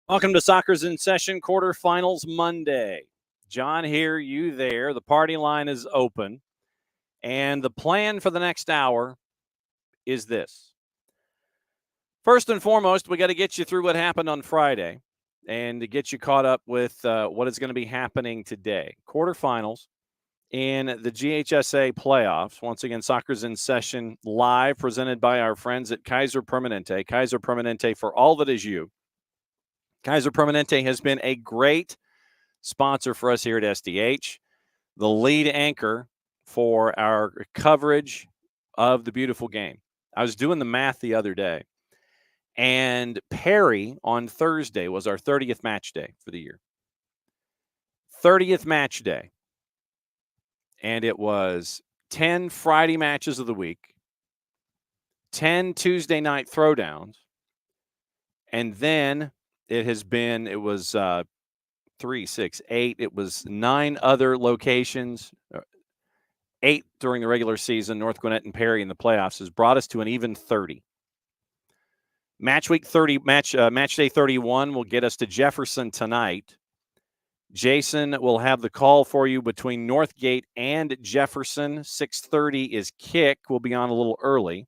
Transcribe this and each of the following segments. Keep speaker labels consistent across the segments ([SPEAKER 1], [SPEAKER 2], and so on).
[SPEAKER 1] Welcome to Soccer's in Session Quarterfinals Monday. John here, you there. The party line is open. And the plan for the next hour is this. First and foremost, we got to get you through what happened on Friday and to get you caught up with what is going to be happening today. Quarterfinals in the GHSA playoffs. Once again, Soccer's in Session live, presented by our friends at Kaiser Permanente. Kaiser Permanente for all that is you. Kaiser Permanente has been a great sponsor for us here at SDH, the lead anchor for our coverage of the beautiful game. I was doing the math the other day, and Perry on Thursday was our 30th match day for the year. 30th match day. And it was 10 Friday matches of the week, 10 Tuesday night throwdowns, and then it was 3, 6, 8. It was 9 other locations, 8 during the regular season. North Gwinnett and Perry in the playoffs has brought us to an even 30. Match day 31 will get us to Jefferson tonight. Jason will have the call for you between Northgate and Jefferson. 6:30 is kick. We'll be on a little early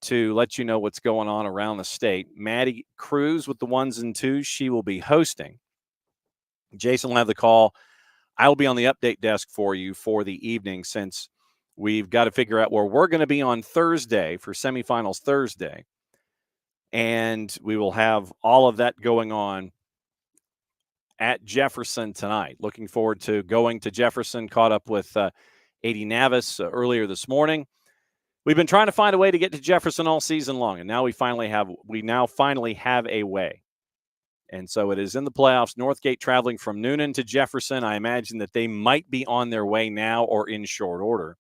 [SPEAKER 1] to let you know what's going on around the state. Maddie Cruz with the 1s and 2s. She will be hosting. Jason will have the call. I'll be on the update desk for you for the evening, since we've got to figure out where we're going to be on Thursday for semifinals Thursday. And we will have all of that going on at Jefferson tonight. Looking forward to going to Jefferson. Caught up with A.D. Navis earlier this morning. We've been trying to find a way to get to Jefferson all season long, and now we now finally have a way. And so it is in the playoffs. Northgate traveling from Noonan to Jefferson. I imagine that they might be on their way now or in short order.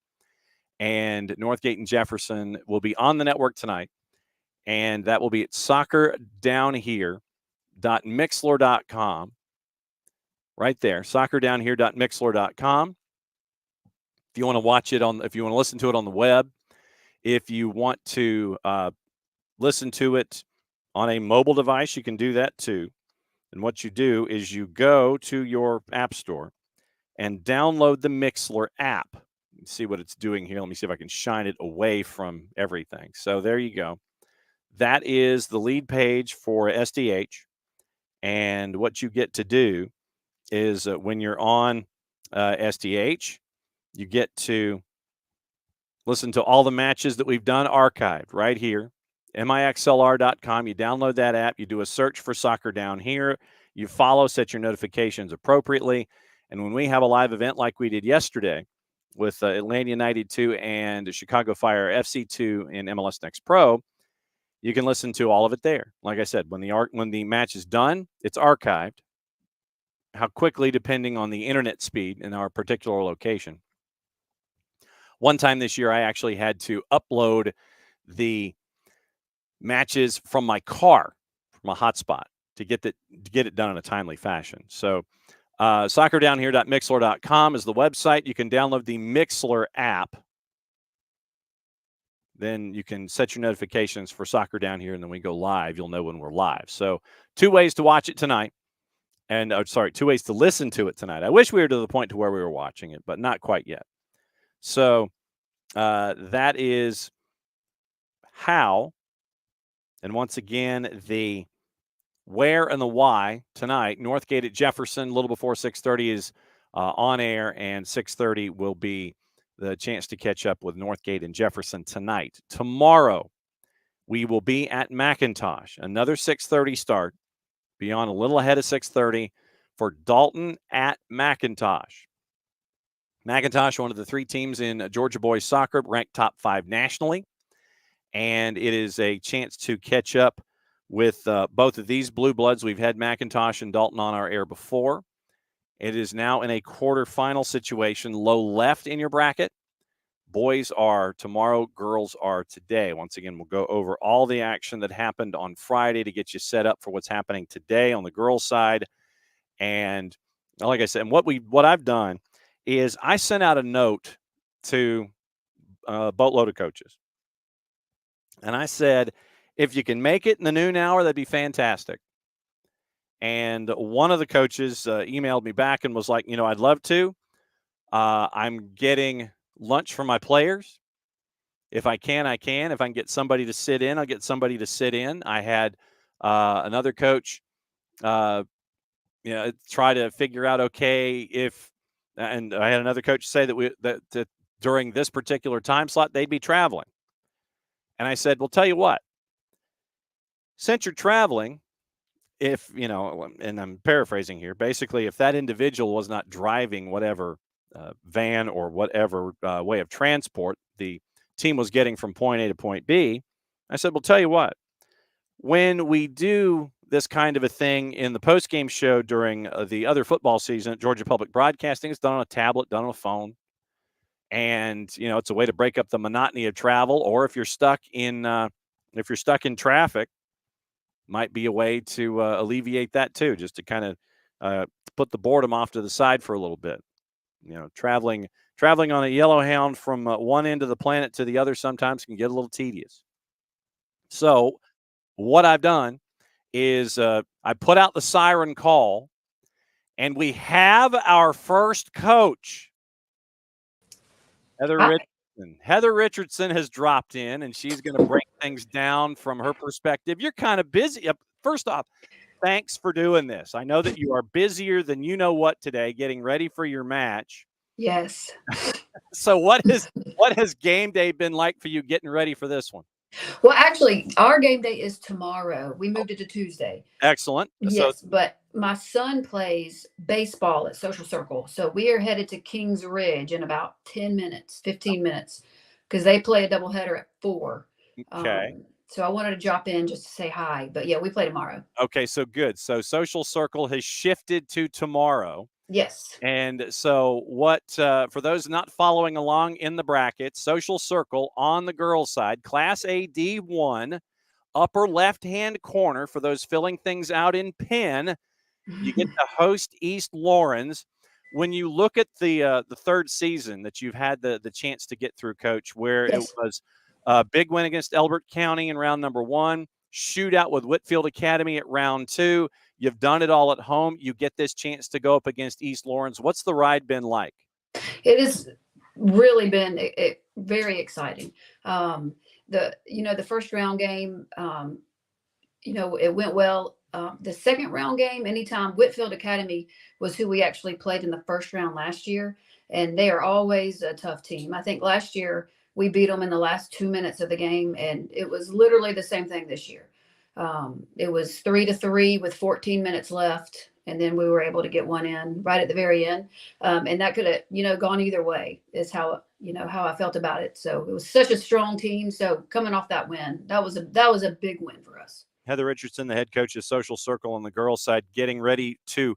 [SPEAKER 1] And Northgate and Jefferson will be on the network tonight. And that will be at soccerdownhere.mixler.com. Right there, soccerdownhere.mixler.com. If you want to watch it if you want to listen to it on the web, if you want to listen to it on a mobile device, you can do that too. And what you do is you go to your app store and download the Mixler app. Let's see what it's doing here. Let me see if I can shine it away from everything. So there you go. That is the lead page for SDH. And what you get to do is when you're on SDH, you get to listen to all the matches that we've done archived right here. mixlr.com. You download that app. You do a search for Soccer Down Here. You follow, set your notifications appropriately. And when we have a live event like we did yesterday with Atlanta United 2 and Chicago Fire FC 2 in MLS Next Pro, you can listen to all of it there. Like I said, when the match is done, it's archived. How quickly, depending on the internet speed in our particular location. One time this year, I actually had to upload the matches from my car, from a hotspot, to get it done in a timely fashion. So soccerdownhere.mixler.com is the website. You can download the Mixler app. Then you can set your notifications for Soccer Down Here, and then we go live. You'll know when we're live. So 2 ways to watch it tonight. And 2 ways to listen to it tonight. I wish we were to the point to where we were watching it, but not quite yet. So that is how. And once again, the where and the why tonight. Northgate at Jefferson, a little before 6:30 is on air, and 6:30 will be the chance to catch up with Northgate and Jefferson tonight. Tomorrow, we will be at McIntosh. Another 6:30 start. Be on a little ahead of 6:30 for Dalton at McIntosh. McIntosh, one of the 3 teams in Georgia boys soccer, ranked top 5 nationally. And it is a chance to catch up with both of these blue bloods. We've had McIntosh and Dalton on our air before. It is now in a quarterfinal situation, low left in your bracket. Boys are tomorrow, girls are today. Once again, we'll go over all the action that happened on Friday to get you set up for what's happening today on the girls' side. And like I said, and what I've done is I sent out a note to a boatload of coaches. And I said, if you can make it in the noon hour, that'd be fantastic. And one of the coaches emailed me back and was like, I'd love to. I'm getting lunch for my players. If I can, I can. If I can get somebody to sit in, I'll get somebody to sit in. I had another coach, try to figure out, and I had another coach say that during this particular time slot, they'd be traveling. And I said, well, tell you what, since you're traveling, if, and I'm paraphrasing here, basically, if that individual was not driving whatever van or whatever way of transport the team was getting from point A to point B, I said, well, tell you what, when we do this kind of a thing in the postgame show during the other football season at Georgia Public Broadcasting, it's done on a tablet, done on a phone. And, it's a way to break up the monotony of travel. Or if you're stuck in traffic, might be a way to alleviate that too, just to kind of put the boredom off to the side for a little bit. Traveling on a Yellowhound from one end of the planet to the other sometimes can get a little tedious. So what I've done is I put out the siren call, and we have our first coach. Heather Richardson has dropped in, and she's going to break things down from her perspective. You're kind of busy. First off, thanks for doing this. I know that you are busier than you know what today, getting ready for your match.
[SPEAKER 2] Yes.
[SPEAKER 1] So what has game day been like for you getting ready for this one?
[SPEAKER 2] Well, actually, our game day is tomorrow. We moved it to Tuesday.
[SPEAKER 1] Excellent.
[SPEAKER 2] Yes, but my son plays baseball at Social Circle. So we are headed to Kings Ridge in about 10 minutes, 15 minutes, because they play a doubleheader at 4.
[SPEAKER 1] Okay.
[SPEAKER 2] So I wanted to drop in just to say hi. But yeah, we play tomorrow.
[SPEAKER 1] Okay, so good. So Social Circle has shifted to tomorrow.
[SPEAKER 2] Yes.
[SPEAKER 1] And so what, for those not following along in the bracket, Social Circle on the girls' side, Class A D1, upper left-hand corner for those filling things out in pen, you get to host East Lawrence. When you look at the third season that you've had the chance to get through, Coach, where
[SPEAKER 2] Yes.
[SPEAKER 1] it was a big win against Elbert County in round number 1, shootout with Whitfield Academy at round 2. You've done it all at home. You get this chance to go up against East Lawrence. What's the ride been like?
[SPEAKER 2] It has really been very exciting. The first round game, it went well. The second round game, anytime Whitfield Academy was who we actually played in the first round last year, and they are always a tough team. I think last year we beat them in the last 2 minutes of the game, and it was literally the same thing this year. It was 3-3 with 14 minutes left, and then we were able to get one in right at the very end, and that could have gone either way. Is how I felt about it. So it was such a strong team. So coming off that win, that was a big win for us.
[SPEAKER 1] Heather Richardson, the head coach of Social Circle on the girls' side, getting ready to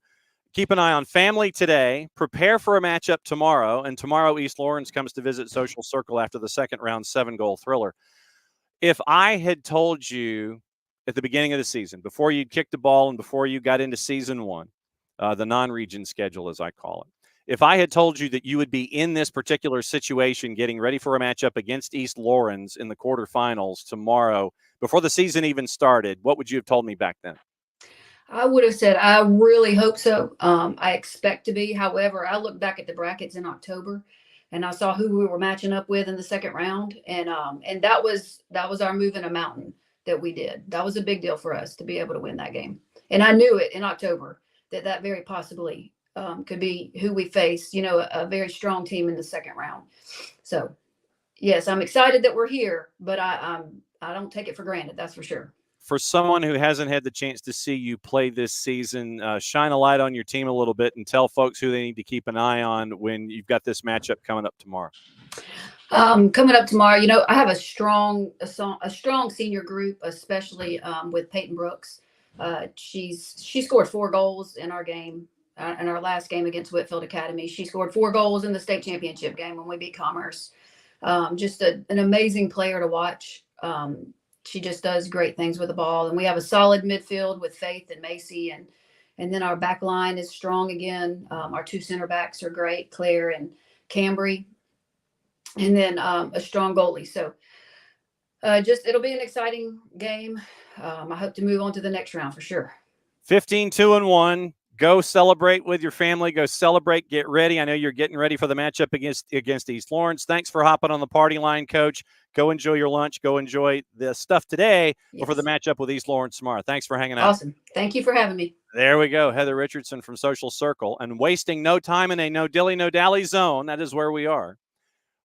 [SPEAKER 1] keep an eye on family today, prepare for a matchup tomorrow, and tomorrow East Lawrence comes to visit Social Circle after the second round 7-goal thriller. If I had told you at the beginning of the season, before you kicked the ball and before you got into season 1, the non-region schedule as I call it, if I had told you that you would be in this particular situation getting ready for a matchup against East Lawrence in the quarterfinals tomorrow, before the season even started, what would you have told me back then?
[SPEAKER 2] I would have said, I really hope so. I expect to be. However, I looked back at the brackets in October, and I saw who we were matching up with in the second round, and that was our move in a mountain that we did. That was a big deal for us to be able to win that game, and I knew it in October that very possibly could be who we faced. A very strong team in the second round. So, yes, I'm excited that we're here, but I don't take it for granted. That's for sure.
[SPEAKER 1] For someone who hasn't had the chance to see you play this season, shine a light on your team a little bit and tell folks who they need to keep an eye on when you've got this matchup coming up tomorrow.
[SPEAKER 2] Coming up tomorrow, I have a strong senior group, especially with Peyton Brooks. She scored 4 goals in our game, in our last game against Whitfield Academy. She scored 4 goals in the state championship game when we beat Commerce. Just an amazing player to watch. She just does great things with the ball, and we have a solid midfield with Faith and Macy, and then our back line is strong again. Our 2 center backs are great, Claire and Cambry, and then a strong goalie. So it'll be an exciting game. I hope to move on to the next round for sure.
[SPEAKER 1] 15-2-1. Go celebrate with your family. Go celebrate. Get ready. I know you're getting ready for the matchup against East Lawrence. Thanks for hopping on the party line, Coach. Go enjoy your lunch. Go enjoy the stuff today before the matchup with East Lawrence tomorrow. Thanks for hanging out.
[SPEAKER 2] Awesome. Thank you for having me.
[SPEAKER 1] There we go. Heather Richardson from Social Circle. And wasting no time in a no dilly, no dally zone. That is where we are.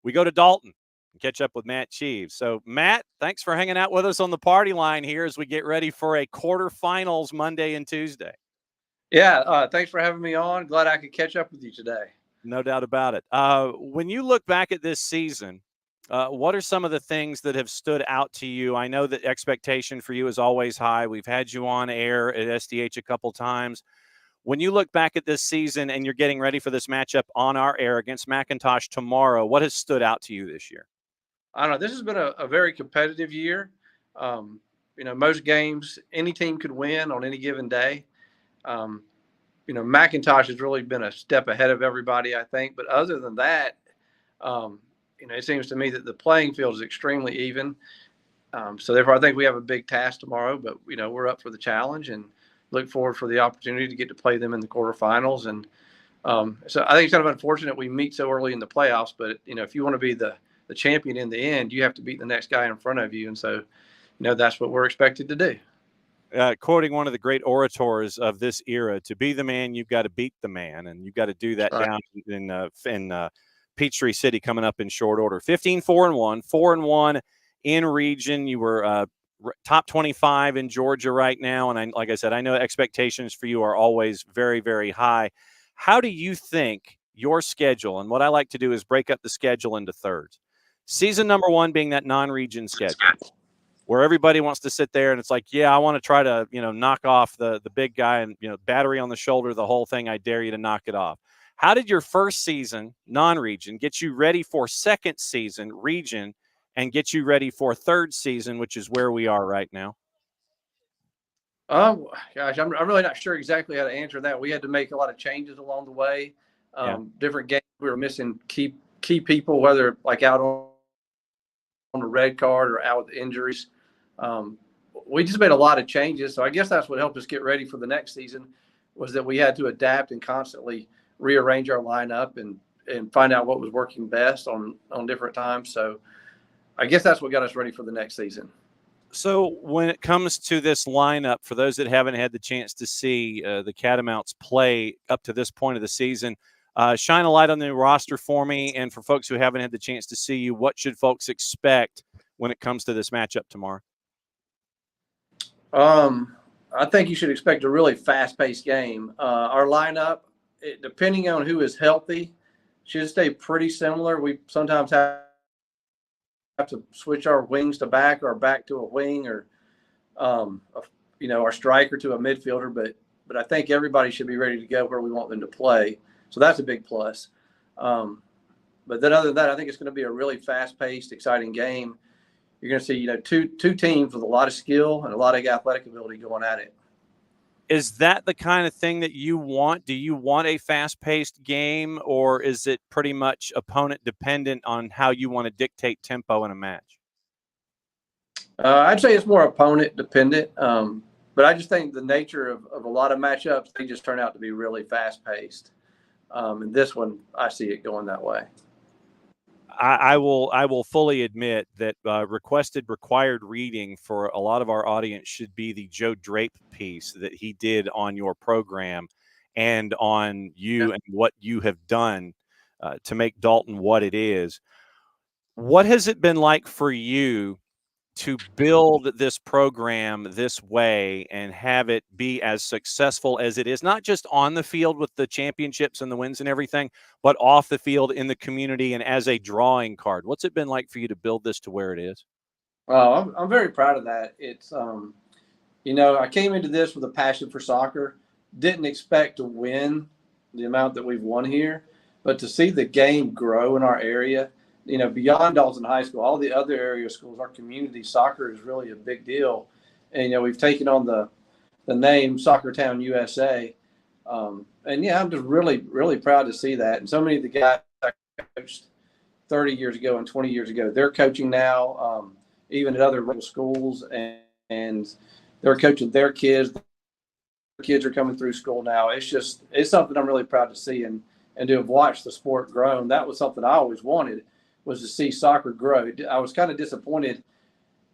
[SPEAKER 1] We go to Dalton and catch up with Matt Cheeves. So, Matt, thanks for hanging out with us on the party line here as we get ready for a quarterfinals Monday and Tuesday.
[SPEAKER 3] Yeah, thanks for having me on. Glad I could catch up with you today.
[SPEAKER 1] No doubt about it. When you look back at this season, what are some of the things that have stood out to you? I know that expectation for you is always high. We've had you on air at SDH a couple times. When you look back at this season and you're getting ready for this matchup on our air against McIntosh tomorrow, what has stood out to you this year?
[SPEAKER 3] I don't know. This has been a very competitive year. Most games, any team could win on any given day. McIntosh has really been a step ahead of everybody, I think. But other than that, it seems to me that the playing field is extremely even. So therefore, I think we have a big task tomorrow. But we're up for the challenge and look forward for the opportunity to get to play them in the quarterfinals. And so I think it's kind of unfortunate we meet so early in the playoffs. But if you want to be the champion in the end, you have to beat the next guy in front of you. And so, that's what we're expected to do.
[SPEAKER 1] Quoting one of the great orators of this era, to be the man, you've got to beat the man, and you've got to do that down in Peachtree City coming up in short order. 15-4-1, 4-1 in region. You were top 25 in Georgia right now, and like I said, I know expectations for you are always very, very high. How do you think your schedule, and what I like to do is break up the schedule into thirds. Season number one being that non-region schedule, where everybody wants to sit there and it's like, yeah, I want to try to, knock off the big guy and, battery on the shoulder, the whole thing. I dare you to knock it off. How did your first season, non-region, get you ready for second season, region, and get you ready for third season, which is where we are right now?
[SPEAKER 3] Oh, gosh, I'm really not sure exactly how to answer that. We had to make a lot of changes along the way. Different games, we were missing key people, whether like out on the red card or out with injuries. We just made a lot of changes. So I guess that's what helped us get ready for the next season, was that we had to adapt and constantly rearrange our lineup and find out what was working best on different times. So I guess that's what got us ready for the next season.
[SPEAKER 1] So when it comes to this lineup, for those that haven't had the chance to see the Catamounts play up to this point of the season, shine a light on the roster for me. And for folks who haven't had the chance to see you, what should folks expect when it comes to this matchup tomorrow?
[SPEAKER 3] I think you should expect a really fast-paced game. Our lineup, depending on who is healthy, should stay pretty similar. We sometimes have to switch our wings to back or back to a wing, or our striker to a midfielder. But I think everybody should be ready to go where we want them to play. So that's a big plus. But then other than that, I think it's going to be a really fast-paced, exciting game. You're going to see, two teams with a lot of skill and a lot of athletic ability going at it.
[SPEAKER 1] Is that the kind of thing that you want? Do you want a fast-paced game, or is it pretty much opponent dependent on how you want to dictate tempo in a match?
[SPEAKER 3] I'd say it's more opponent dependent. But I just think the nature of a lot of matchups, they just turn out to be really fast-paced. And this one, I see it going that way.
[SPEAKER 1] I will fully admit that required reading for a lot of our audience should be the Joe Drape piece that he did on your program and on you and what you have done to make Dalton what it is. What has it been like for you to build this program this way and have it be as successful as it is, not just on the field with the championships and the wins and everything, but off the field in the community and as a drawing card? What's it been like for you to build this to where it is?
[SPEAKER 3] Well, I'm very proud of that. It's, I came into this with a passion for soccer, didn't expect to win the amount that we've won here, but to see the game grow in our area, beyond Dalton High School, all the other area schools, our community soccer is really a big deal. And, we've taken on the name Soccer Town USA. I'm just really, really proud to see that. And so many of the guys I coached 30 years ago and 20 years ago, they're coaching now, even at other local schools, and they're coaching their kids. kids are coming through school now. It's something I'm really proud to see, and to have watched the sport grow. That was something I always wanted, was to see soccer grow. I was kind of disappointed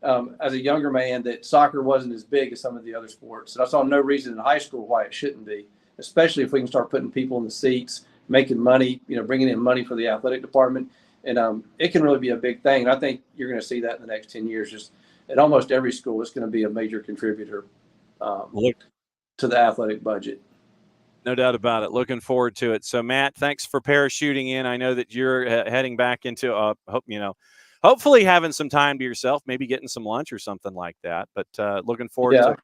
[SPEAKER 3] as a younger man that soccer wasn't as big as some of the other sports. And I saw no reason in high school why it shouldn't be, especially if we can start putting people in the seats, making money, bringing in money for the athletic department. And it can really be a big thing. And I think you're going to see that in the next 10 years. Just at almost every school, it's going to be a major contributor to the athletic budget.
[SPEAKER 1] No doubt about it. Looking forward to it. So, Matt, thanks for parachuting in. I know that you're heading back into, hopefully having some time to yourself, maybe getting some lunch or something like that. But looking forward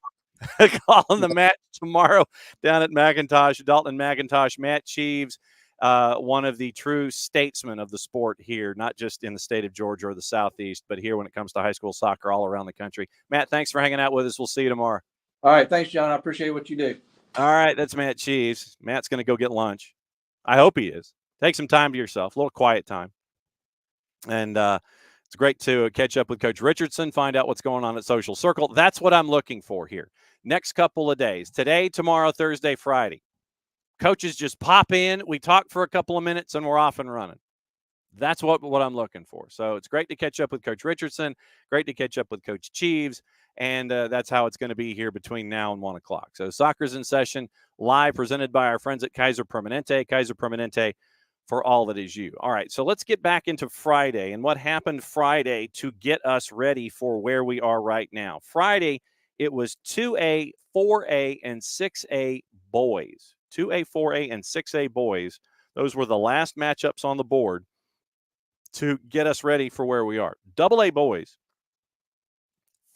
[SPEAKER 1] to calling the match tomorrow down at McIntosh, Dalton McIntosh. Matt Cheeves, one of the true statesmen of the sport here, not just in the state of Georgia or the Southeast, but here when it comes to high school soccer all around the country. Matt, thanks for hanging out with us. We'll see you tomorrow.
[SPEAKER 3] All right. Thanks, John. I appreciate what you do.
[SPEAKER 1] All right, that's Matt Cheeves. Matt's going to go get lunch. I hope he is. Take some time to yourself, a little quiet time. And it's great to catch up with Coach Richardson, find out what's going on at Social Circle. That's what I'm looking for here. Next couple of days, today, tomorrow, Thursday, Friday. Coaches just pop in, we talk for a couple of minutes, and we're off and running. That's what I'm looking for. So it's great to catch up with Coach Richardson, great to catch up with Coach Cheeves. And that's how it's going to be here between now and 1 o'clock. So soccer's in session, live, presented by our friends at Kaiser Permanente. Kaiser Permanente, for all that is you. All right, so let's get back into Friday and what happened Friday to get us ready for where we are right now. Friday, it was 2A, 4A, and 6A boys. 2A, 4A, and 6A boys. Those were the last matchups on the board to get us ready for where we are. AA boys.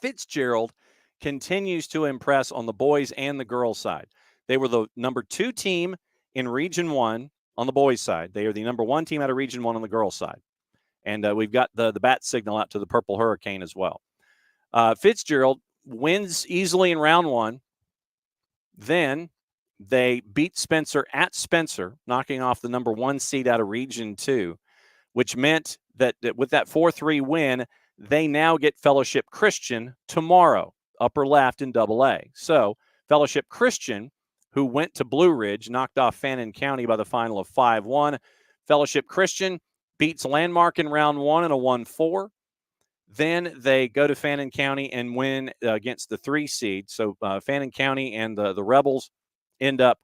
[SPEAKER 1] Fitzgerald continues to impress on the boys and the girls side. They were the number 2 team in Region 1 on the boys side. They are the number 1 team out of Region 1 on the girls side. And we've got the bat signal out to the Purple Hurricane as well. Fitzgerald wins easily in round 1. Then they beat Spencer at Spencer, knocking off the number 1 seed out of Region 2, which meant that with that 4-3 win, they now get Fellowship Christian tomorrow, upper left in AA. So Fellowship Christian, who went to Blue Ridge, knocked off Fannin County by the final of 5-1. Fellowship Christian beats Landmark in round 1 in a 1-4. Then they go to Fannin County and win against the 3 seed. So Fannin County and the Rebels end up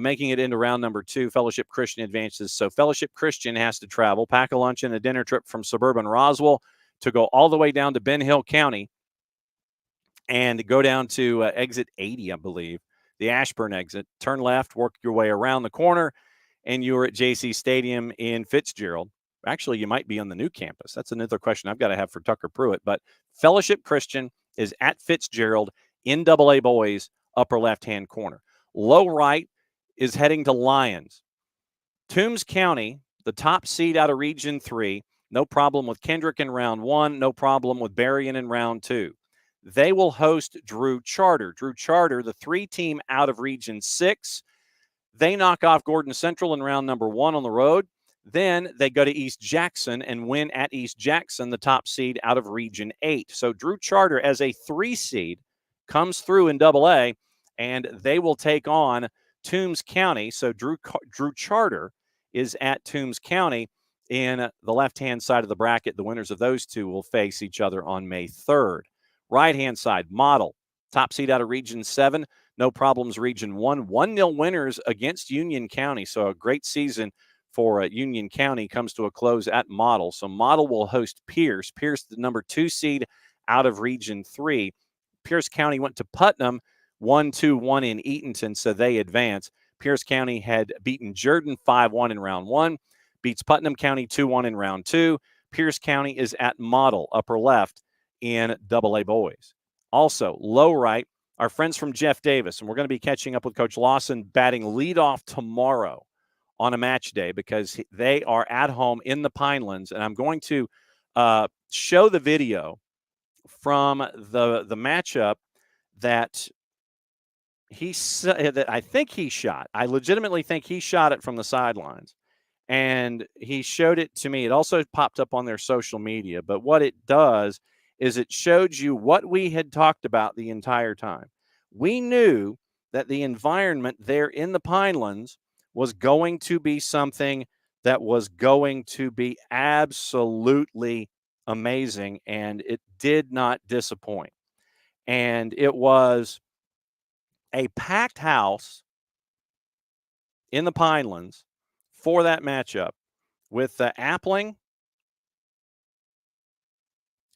[SPEAKER 1] making it into round number 2. Fellowship Christian advances. So Fellowship Christian has to travel, pack a lunch and a dinner trip from suburban Roswell to go all the way down to Ben Hill County and go down to exit 80, I believe, the Ashburn exit. Turn left, work your way around the corner, and you're at JC Stadium in Fitzgerald. Actually, you might be on the new campus. That's another question I've got to have for Tucker Pruitt. But Fellowship Christian is at Fitzgerald in AA boys, upper left-hand corner. Low right is heading to Lyons. Toombs County, the top seed out of Region 3, no problem with Kendrick in round 1. No problem with Berrien in round 2. They will host Drew Charter. Drew Charter, the 3-team out of Region 6. They knock off Gordon Central in round number 1 on the road. Then they go to East Jackson and win at East Jackson, the top seed out of Region 8. So Drew Charter, as a 3 seed, comes through in AA, and they will take on Toombs County. So Drew Charter is at Toombs County in the left-hand side of the bracket. The winners of those two will face each other on May 3rd. Right-hand side, Model, top seed out of Region 7. No problems, Region 1. 1-0 winners against Union County. So a great season for Union County comes to a close at Model. So Model will host Pierce. Pierce, the number 2 seed out of Region 3. Pierce County went to Putnam, 1-2-1 in Eatonton, so they advance. Pierce County had beaten Jordan 5-1 in round 1. Beats Putnam County 2-1 in round 2. Pierce County is at Model, upper left, in AA boys. Also, low right, our friends from Jeff Davis, and we're going to be catching up with Coach Lawson batting leadoff tomorrow on a match day because they are at home in the Pinelands, and I'm going to show the video from the matchup that I think he shot. I legitimately think he shot it from the sidelines. And he showed it to me. It also popped up on their social media. But what it does is it showed you what we had talked about the entire time. We knew that the environment there in the Pinelands was going to be something that was going to be absolutely amazing, and it did not disappoint. And it was a packed house in the Pinelands for that matchup with Appling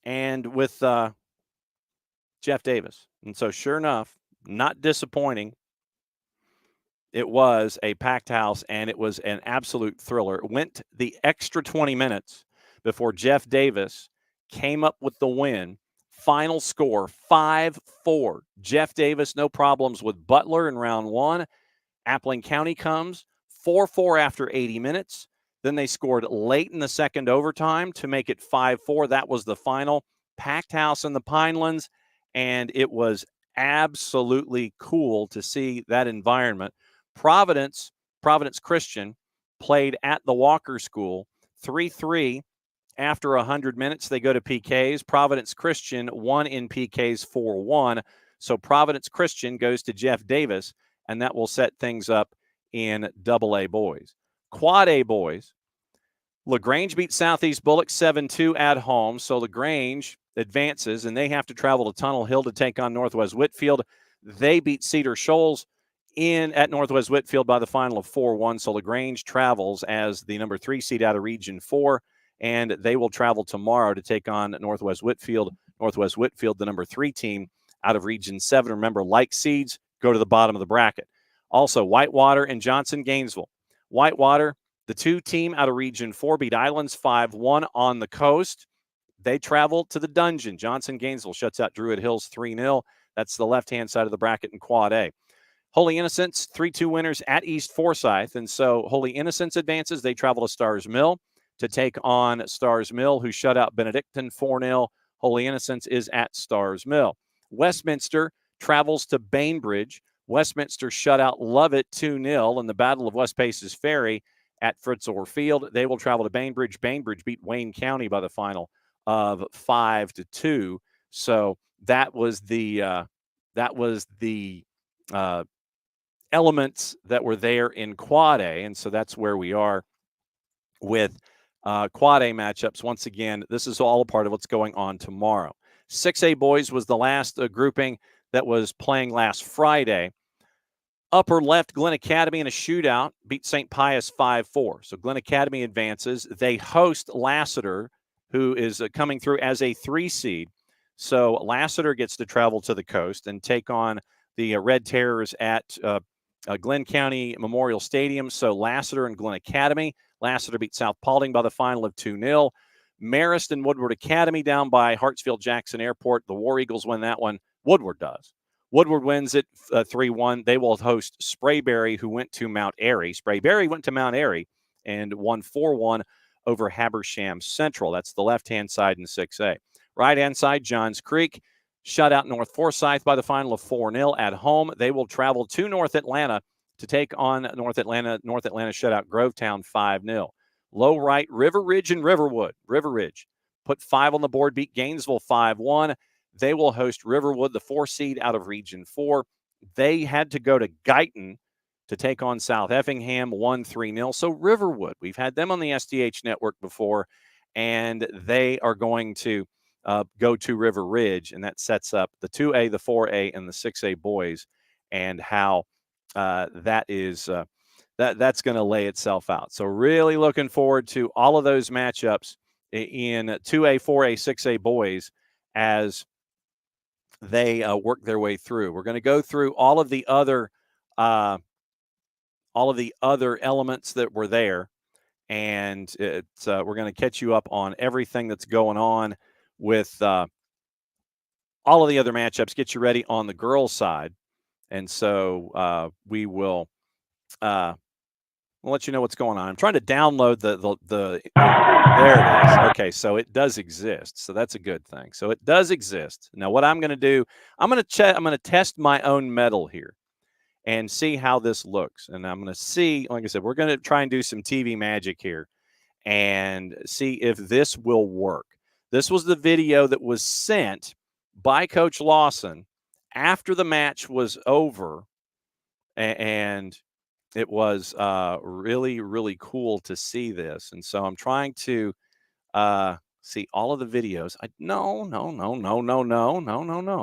[SPEAKER 1] and with Jeff Davis. And so sure enough, not disappointing. It was a packed house, and it was an absolute thriller. It went the extra 20 minutes before Jeff Davis came up with the win. Final score, 5-4. Jeff Davis, no problems with Butler in round one. Appling County comes 4-4 after 80 minutes. Then they scored late in the second overtime to make it 5-4. That was the final. Packed house in the Pinelands, and it was absolutely cool to see that environment. Providence Christian played at the Walker School 3-3 after 100 minutes. They go to PKs. Providence Christian won in PKs 4-1. So Providence Christian goes to Jeff Davis, and that will set things up in AA boys. Quad A boys, LaGrange beat Southeast Bullock 7-2 at home. So LaGrange advances, and they have to travel to Tunnel Hill to take on Northwest Whitfield. They beat Cedar Shoals at Northwest Whitfield by the final of 4-1. So LaGrange travels as the number 3 seed out of Region 4, and they will travel tomorrow to take on Northwest Whitfield. Northwest Whitfield, the number 3 team out of Region 7. Remember, like seeds go to the bottom of the bracket. Also, Whitewater and Johnson Gainesville. Whitewater, the 2 team out of Region 4, beat Islands 5-1 on the coast. They travel to the Dungeon. Johnson Gainesville shuts out Druid Hills 3-0. That's the left-hand side of the bracket in Quad A. Holy Innocents, 3-2 winners at East Forsyth. And so Holy Innocents advances. They travel to Stars Mill to take on Stars Mill, who shut out Benedictine 4-0. Holy Innocents is at Stars Mill. Westminster travels to Bainbridge. Westminster shut out Lovett 2-0 in the Battle of West Paces Ferry at Fritz Orr Field. They will travel to Bainbridge. Bainbridge beat Wayne County by the final of 5-2. So that was the elements that were there in Quad A, and so that's where we are with Quad A matchups. Once again, this is all a part of what's going on tomorrow. 6A boys was the last grouping that was playing last Friday. Upper left, Glen Academy in a shootout beat St. Pius 5-4. So Glen Academy advances. They host Lassiter, who is coming through as a 3 seed. So Lassiter gets to travel to the coast and take on the Red Terrors at Glen County Memorial Stadium. So Lassiter and Glen Academy. Lassiter beat South Paulding by the final of 2-0. Marist and Woodward Academy down by Hartsfield-Jackson Airport. The War Eagles win that one. Woodward does. Woodward wins it 3-1. They will host Sprayberry, who went to Mount Airy. Sprayberry went to Mount Airy and won 4-1 over Habersham Central. That's the left-hand side in 6A. Right-hand side, Johns Creek shut out North Forsyth by the final of 4-0 at home. They will travel to North Atlanta to take on North Atlanta. North Atlanta shut out Grovetown 5-0. Low right, River Ridge and Riverwood. River Ridge put 5 on the board, beat Gainesville 5-1. They will host Riverwood, the 4 seed out of Region 4. They had to go to Guyton to take on South Effingham, 1-3-0. So Riverwood, we've had them on the SDH network before, and they are going to go to River Ridge, and that sets up the 2A, the 4A, and the 6A boys, and how that's going to lay itself out. So really looking forward to all of those matchups in 2A, 4A, 6A boys as they work their way through. We're going to go through all of the other elements that were there, and we're going to catch you up on everything that's going on with all of the other matchups, get you ready on the girls' side. And so we will we'll let you know what's going on. I'm trying to download the there it is. Okay, so it does exist. So that's a good thing. So it does exist. Now what I'm going to do, I'm going to test my own metal here and see how this looks. And I'm going to see, like I said, we're going to try and do some TV magic here and see if this will work. This was the video that was sent by Coach Lawson after the match was over And it was really, really cool to see this. And so I'm trying to see all of the videos. No.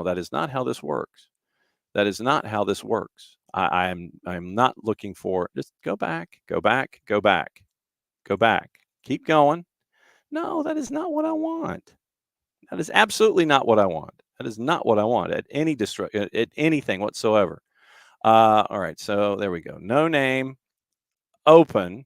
[SPEAKER 1] That is not how this works. That is not how this works. I'm not looking for, just go back. Keep going. No, that is not what I want. That is absolutely not what I want. That is not what I want at anything whatsoever. All right, so there we go. No name, open.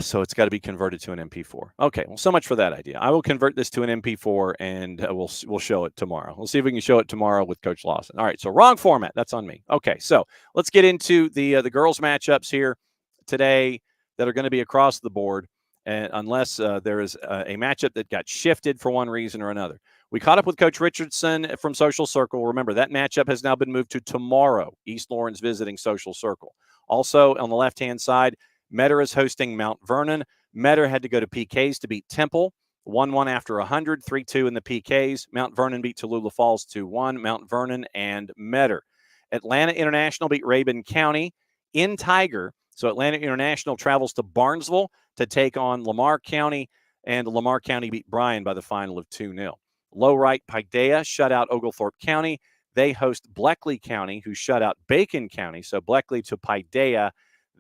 [SPEAKER 1] So it's got to be converted to an MP4. Okay, well, so much for that idea. I will convert this to an MP4, and we'll show it tomorrow. We'll see if we can show it tomorrow with Coach Lawson. All right, so wrong format. That's on me. Okay, so let's get into the girls' matchups here today that are going to be across the board, and unless there is a matchup that got shifted for one reason or another. We caught up with Coach Richardson from Social Circle. Remember, that matchup has now been moved to tomorrow. East Lawrence visiting Social Circle. Also, on the left-hand side, Metter is hosting Mount Vernon. Metter had to go to PKs to beat Temple. 1-1 after 100, 3-2 in the PKs. Mount Vernon beat Tallulah Falls 2-1. Mount Vernon and Metter. Atlanta International beat Rabun County in Tiger. So Atlanta International travels to Barnesville to take on Lamar County, and Lamar County beat Bryan by the final of 2-0. Low-Right Paideia shut out Oglethorpe County. They host Bleckley County, who shut out Bacon County. So Bleckley to Paideia,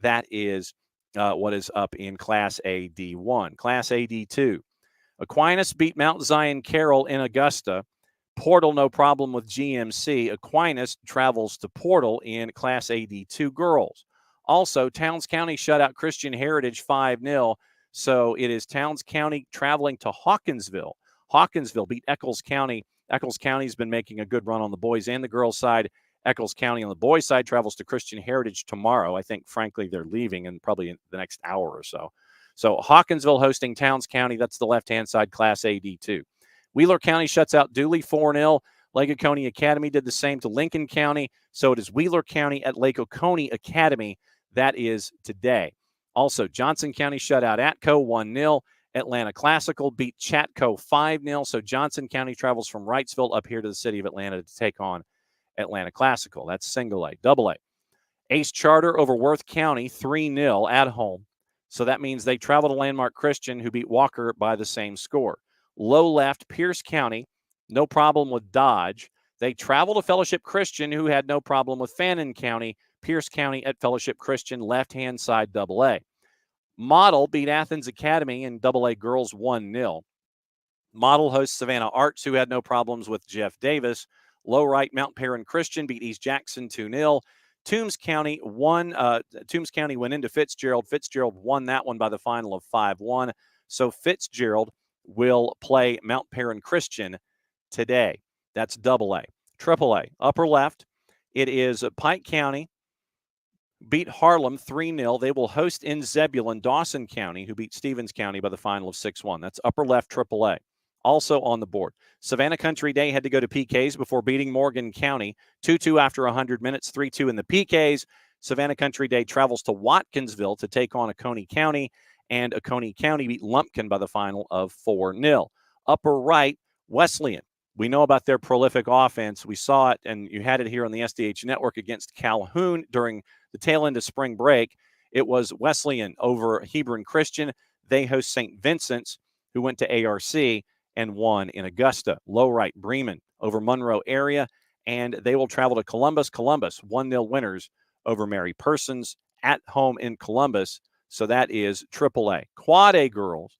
[SPEAKER 1] that is what is up in Class A D1. Class A D2. Aquinas beat Mount Zion Carroll in Augusta. Portal, no problem with GMC. Aquinas travels to Portal in Class A D2 girls. Also, Towns County shut out Christian Heritage 5-0. So it is Towns County traveling to Hawkinsville. Hawkinsville beat Eccles County. Eccles County's been making a good run on the boys and the girls' side. Eccles County on the boys' side travels to Christian Heritage tomorrow. I think, frankly, they're leaving in probably in the next hour or so. So Hawkinsville hosting Towns County. That's the left-hand side, Class A D2. Wheeler County shuts out Dooley 4-0. Lake Oconee Academy did the same to Lincoln County. So it is Wheeler County at Lake Oconee Academy. That is today. Also, Johnson County shut out Atco 1-0. Atlanta Classical beat Chatco 5-0. So Johnson County travels from Wrightsville up here to the city of Atlanta to take on Atlanta Classical. That's single A. Double A. Ace Charter over Worth County 3-0 at home. So that means they travel to Landmark Christian, who beat Walker by the same score. Low left, Pierce County, no problem with Dodge. They travel to Fellowship Christian, who had no problem with Fannin County. Pierce County at Fellowship Christian, left-hand side double A. Model beat Athens Academy in double A girls 1-0. Model hosts Savannah Arts, who had no problems with Jeff Davis. Low right, Mount Perrin Christian beat East Jackson 2-0. Toombs County went into Fitzgerald. Fitzgerald won that one by the final of 5-1. So Fitzgerald will play Mount Perrin Christian today. That's double A. Triple A, upper left, it is Pike County beat Harlem 3-0. They will host in Zebulon Dawson County, who beat Stevens County by the final of 6-1. That's upper left, triple A. Also on the board, Savannah Country Day had to go to PKs before beating Morgan County 2-2 after 100 minutes, 3-2 in the PKs. Savannah Country Day travels to Watkinsville to take on Oconee County, and Oconee County beat Lumpkin by the final of 4-0. Upper right, Wesleyan. We know about their prolific offense. We saw it, and you had it here on the SDH Network against Calhoun during the tail end of spring break. It was Wesleyan over Hebron Christian. They host St. Vincent's, who went to ARC and won in Augusta. Low right, Bremen over Monroe area, and they will travel to Columbus. Columbus 1-0 winners over Mary Persons at home in Columbus. So that is AAA. Quad A girls,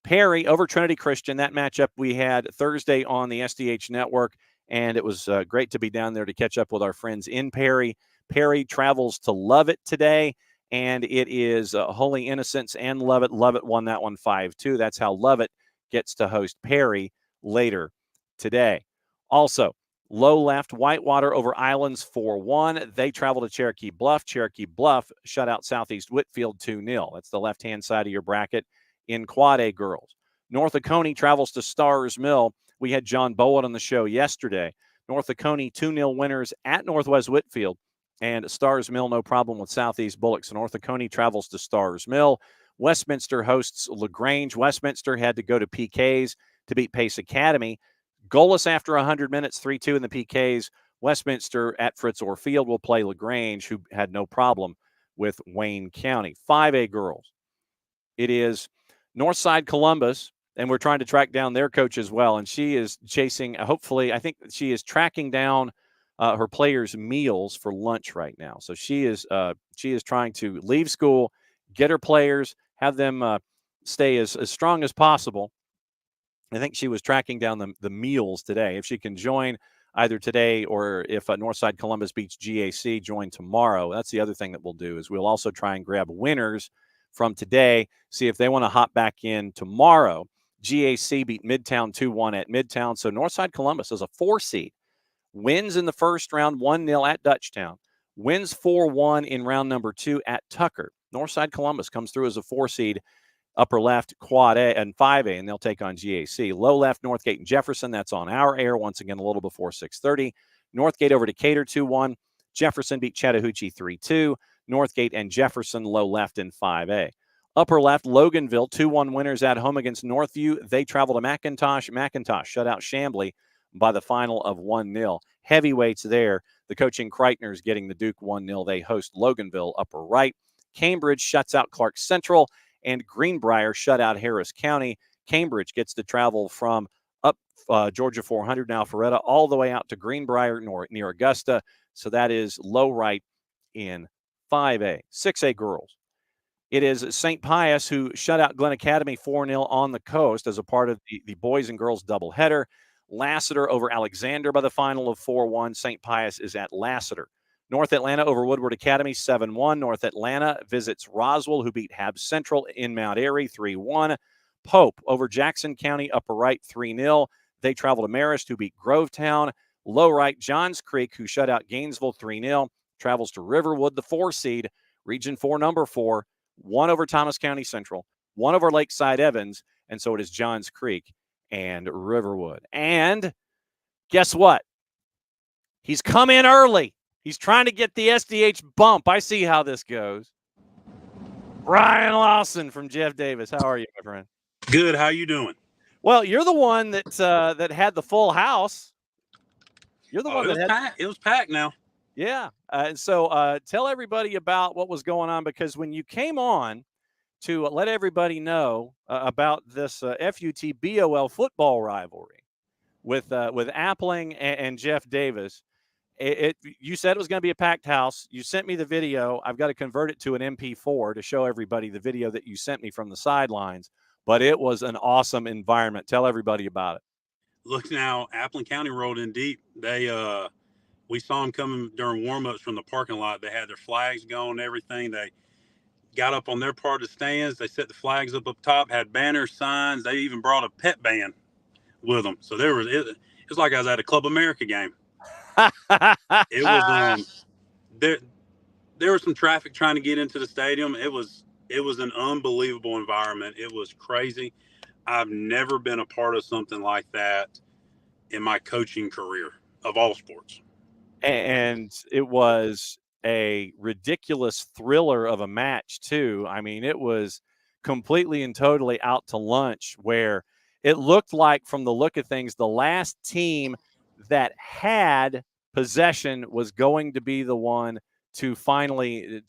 [SPEAKER 1] Perry over Trinity Christian. That matchup we had Thursday on the SDH Network, and it was great to be down there to catch up with our friends in Perry. Perry travels to Lovett today, and it is Holy Innocents and Lovett. Lovett won that one 5-2. That's how Lovett gets to host Perry later today. Also, low left, Whitewater over Islands 4-1. They travel to Cherokee Bluff. Cherokee Bluff shut out Southeast Whitfield 2-0. That's the left-hand side of your bracket in Quad A girls. North Oconee travels to Stars Mill. We had John Bowen on the show yesterday. North Oconee 2-0 winners at Northwest Whitfield, and Stars Mill no problem with Southeast Bullock. So North Oconee travels to Stars Mill. Westminster hosts LaGrange. Westminster had to go to PKs to beat Pace Academy. Goalless after 100 minutes, 3-2 in the PKs. Westminster at Fritz Orr Field will play LaGrange, who had no problem with Wayne County. 5A girls. It is Northside Columbus, and we're trying to track down their coach as well. And she is chasing, hopefully, I think she is tracking down her players' meals for lunch right now. So she is trying to leave school, get her players, have them stay as strong as possible. I think she was tracking down the meals today. If she can join either today or if Northside Columbus beats GAC, join tomorrow. That's the other thing that we'll do is we'll also try and grab winners from today, see if they want to hop back in tomorrow. GAC beat Midtown 2-1 at Midtown. So Northside Columbus is a 4 seed. Wins in the first round 1-0 at Dutchtown. Wins 4-1 in round number 2 at Tucker. Northside Columbus comes through as a 4 seed. Upper left, Quad A and 5A, and they'll take on GAC. Low left, Northgate and Jefferson. That's on our air once again a little before 6:30. Northgate over Decatur 2-1. Jefferson beat Chattahoochee 3-2. Northgate and Jefferson low left in 5A. Upper left, Loganville 2-1 winners at home against Northview. They travel to McIntosh. McIntosh shut out Chambly by the final of 1-0. Heavyweights there. The coaching Kreitner's getting the Duke 1-0. They host Loganville. Upper right, Cambridge shuts out Clark Central. And Greenbrier shut out Harris County. Cambridge gets to travel from up Georgia 400 now, Alpharetta, all the way out to Greenbrier near Augusta. So that is low right in 5A. 6A girls. It is St. Pius who shut out Glen Academy 4-0 on the coast as a part of the boys and girls doubleheader. Lassiter over Alexander by the final of 4-1. St. Pius is at Lassiter. North Atlanta over Woodward Academy 7-1. North Atlanta visits Roswell, who beat Hab Central in Mount Airy 3-1. Pope over Jackson County, upper right 3-0. They travel to Marist, who beat Grovetown. Low right, Johns Creek, who shut out Gainesville 3-0, travels to Riverwood, the 4 seed, Region 4, number 4. 1 over Thomas County Central, 1 over Lakeside Evans, and so it is Johns Creek and Riverwood. And guess what? He's come in early. He's trying to get the SDH bump. I see how this goes. Brian Lawson from Jeff Davis. How are you, my friend?
[SPEAKER 4] Good. How you doing?
[SPEAKER 1] Well, you're the one that had the full house. You're the one that had
[SPEAKER 4] packed. It was packed now.
[SPEAKER 1] Yeah. And so tell everybody about what was going on, because when you came on to let everybody know about this FUT BOL football rivalry with Appling and Jeff Davis, you said it was going to be a packed house. You sent me the video. I've got to convert it to an MP4 to show everybody the video that you sent me from the sidelines. But it was an awesome environment. Tell everybody about it.
[SPEAKER 4] Look now, Appling County rolled in deep. We saw them coming during warm-ups from the parking lot. They had their flags going and everything. They got up on their part of the stands. They set the flags up top, had banners, signs. They even brought a pet band with them. So it was like I was at a Club America game. It was there was some traffic trying to get into the stadium. It was an unbelievable environment. It was crazy. I've never been a part of something like that in my coaching career of all sports.
[SPEAKER 1] And it was a ridiculous thriller of a match, too. I mean, it was completely and totally out to lunch, where it looked like, from the look of things, the last team that had possession was going to be the one to finally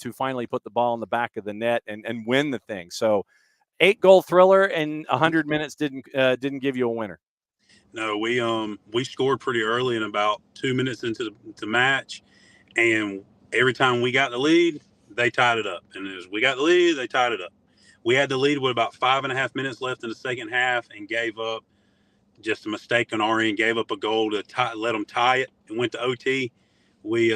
[SPEAKER 1] put the ball in the back of the net and win the thing. So 8-goal thriller and 100 minutes didn't give you a winner.
[SPEAKER 4] No, we scored pretty early in about 2 minutes into the match, and every time we got the lead, they tied it up. And as we got the lead, they tied it up. We had the lead with about 5.5 minutes left in the second half and gave up just a mistake on our end, gave up a goal to let them tie it, and went to OT. We,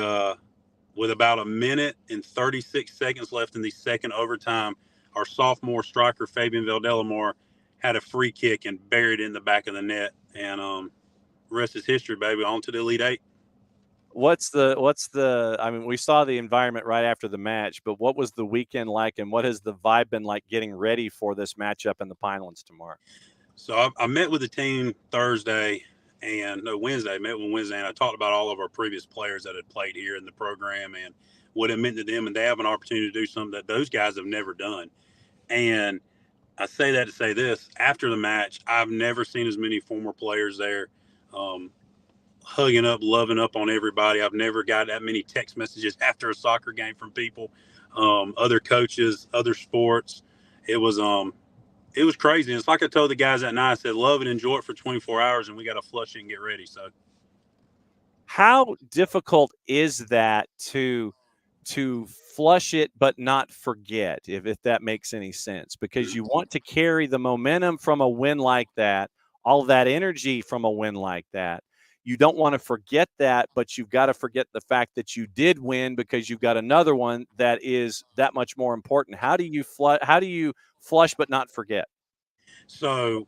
[SPEAKER 4] with about 1 minute and 36 seconds left in the second overtime, our sophomore striker, Fabian Valdelamar, had a free kick and buried it in the back of the net. And rest is history, baby. On to the Elite Eight.
[SPEAKER 1] What's the I mean, we saw the environment right after the match, but what was the weekend like, and what has the vibe been like getting ready for this matchup in the Pinelands tomorrow?
[SPEAKER 4] So I met with the team Wednesday. And I talked about all of our previous players that had played here in the program and what it meant to them, and they have an opportunity to do something that those guys have never done. And I say that to say this: after the match, I've never seen as many former players there. hugging up, loving up on everybody. I've never got that many text messages after a soccer game from people, other coaches, other sports. It was crazy. And it's like I told the guys that night, I said, love and enjoy it for 24 hours, and we got to flush it and get ready. So
[SPEAKER 1] how difficult is that to flush it but not forget, if that makes any sense? Because you want to carry the momentum from a win like that, all of that energy from a win like that. You don't want to forget that, but you've got to forget the fact that you did win because you've got another one that is that much more important. How do you flush but not forget?
[SPEAKER 4] So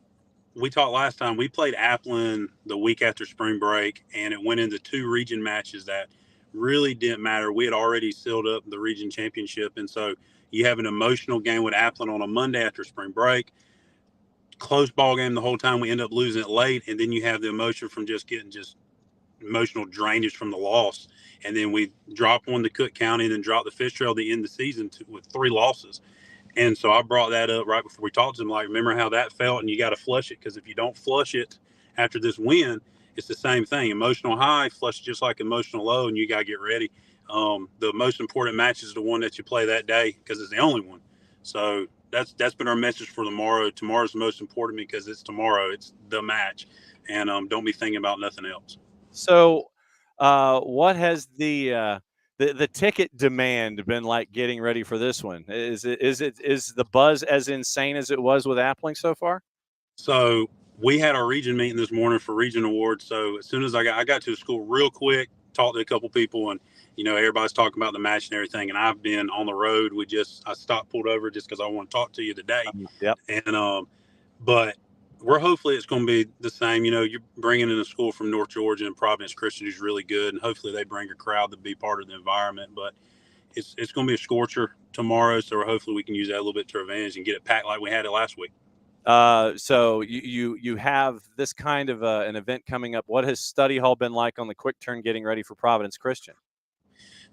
[SPEAKER 4] we talked last time. We played Appleton the week after spring break, and it went into 2 region matches that really didn't matter. We had already sealed up the region championship, and so you have an emotional game with Appleton on a Monday after spring break. Close ball game the whole time. We end up losing it late, and then you have the emotion from just getting emotional drainage from the loss. And then we drop one to Cook County, and then drop the Fish Trail to end the season with 3 losses. And so I brought that up right before we talked to him. Like, remember how that felt? And you got to flush it, because if you don't flush it after this win, it's the same thing. Emotional high, flush just like emotional low, and you got to get ready. The most important match is the one that you play that day, because it's the only one. So that's been our message for tomorrow. Tomorrow's the most important because it's tomorrow. It's the match. And don't be thinking about nothing else.
[SPEAKER 1] So, what has the ticket demand been like getting ready for this one? Is the buzz as insane as it was with Appling so far?
[SPEAKER 4] So we had our region meeting this morning for region awards. So as soon as I got to the school real quick, talked to a couple people, and everybody's talking about the match and everything. And I've been on the road. I stopped, pulled over just because I want to talk to you today.
[SPEAKER 1] Yep.
[SPEAKER 4] And but hopefully it's going to be the same. You're bringing in a school from North Georgia and Providence Christian who's really good, and hopefully they bring a crowd to be part of the environment. But it's going to be a scorcher tomorrow, so hopefully we can use that a little bit to our advantage and get it packed like we had it last week.
[SPEAKER 1] So you have this kind of an event coming up. What has study hall been like on the quick turn getting ready for Providence Christian?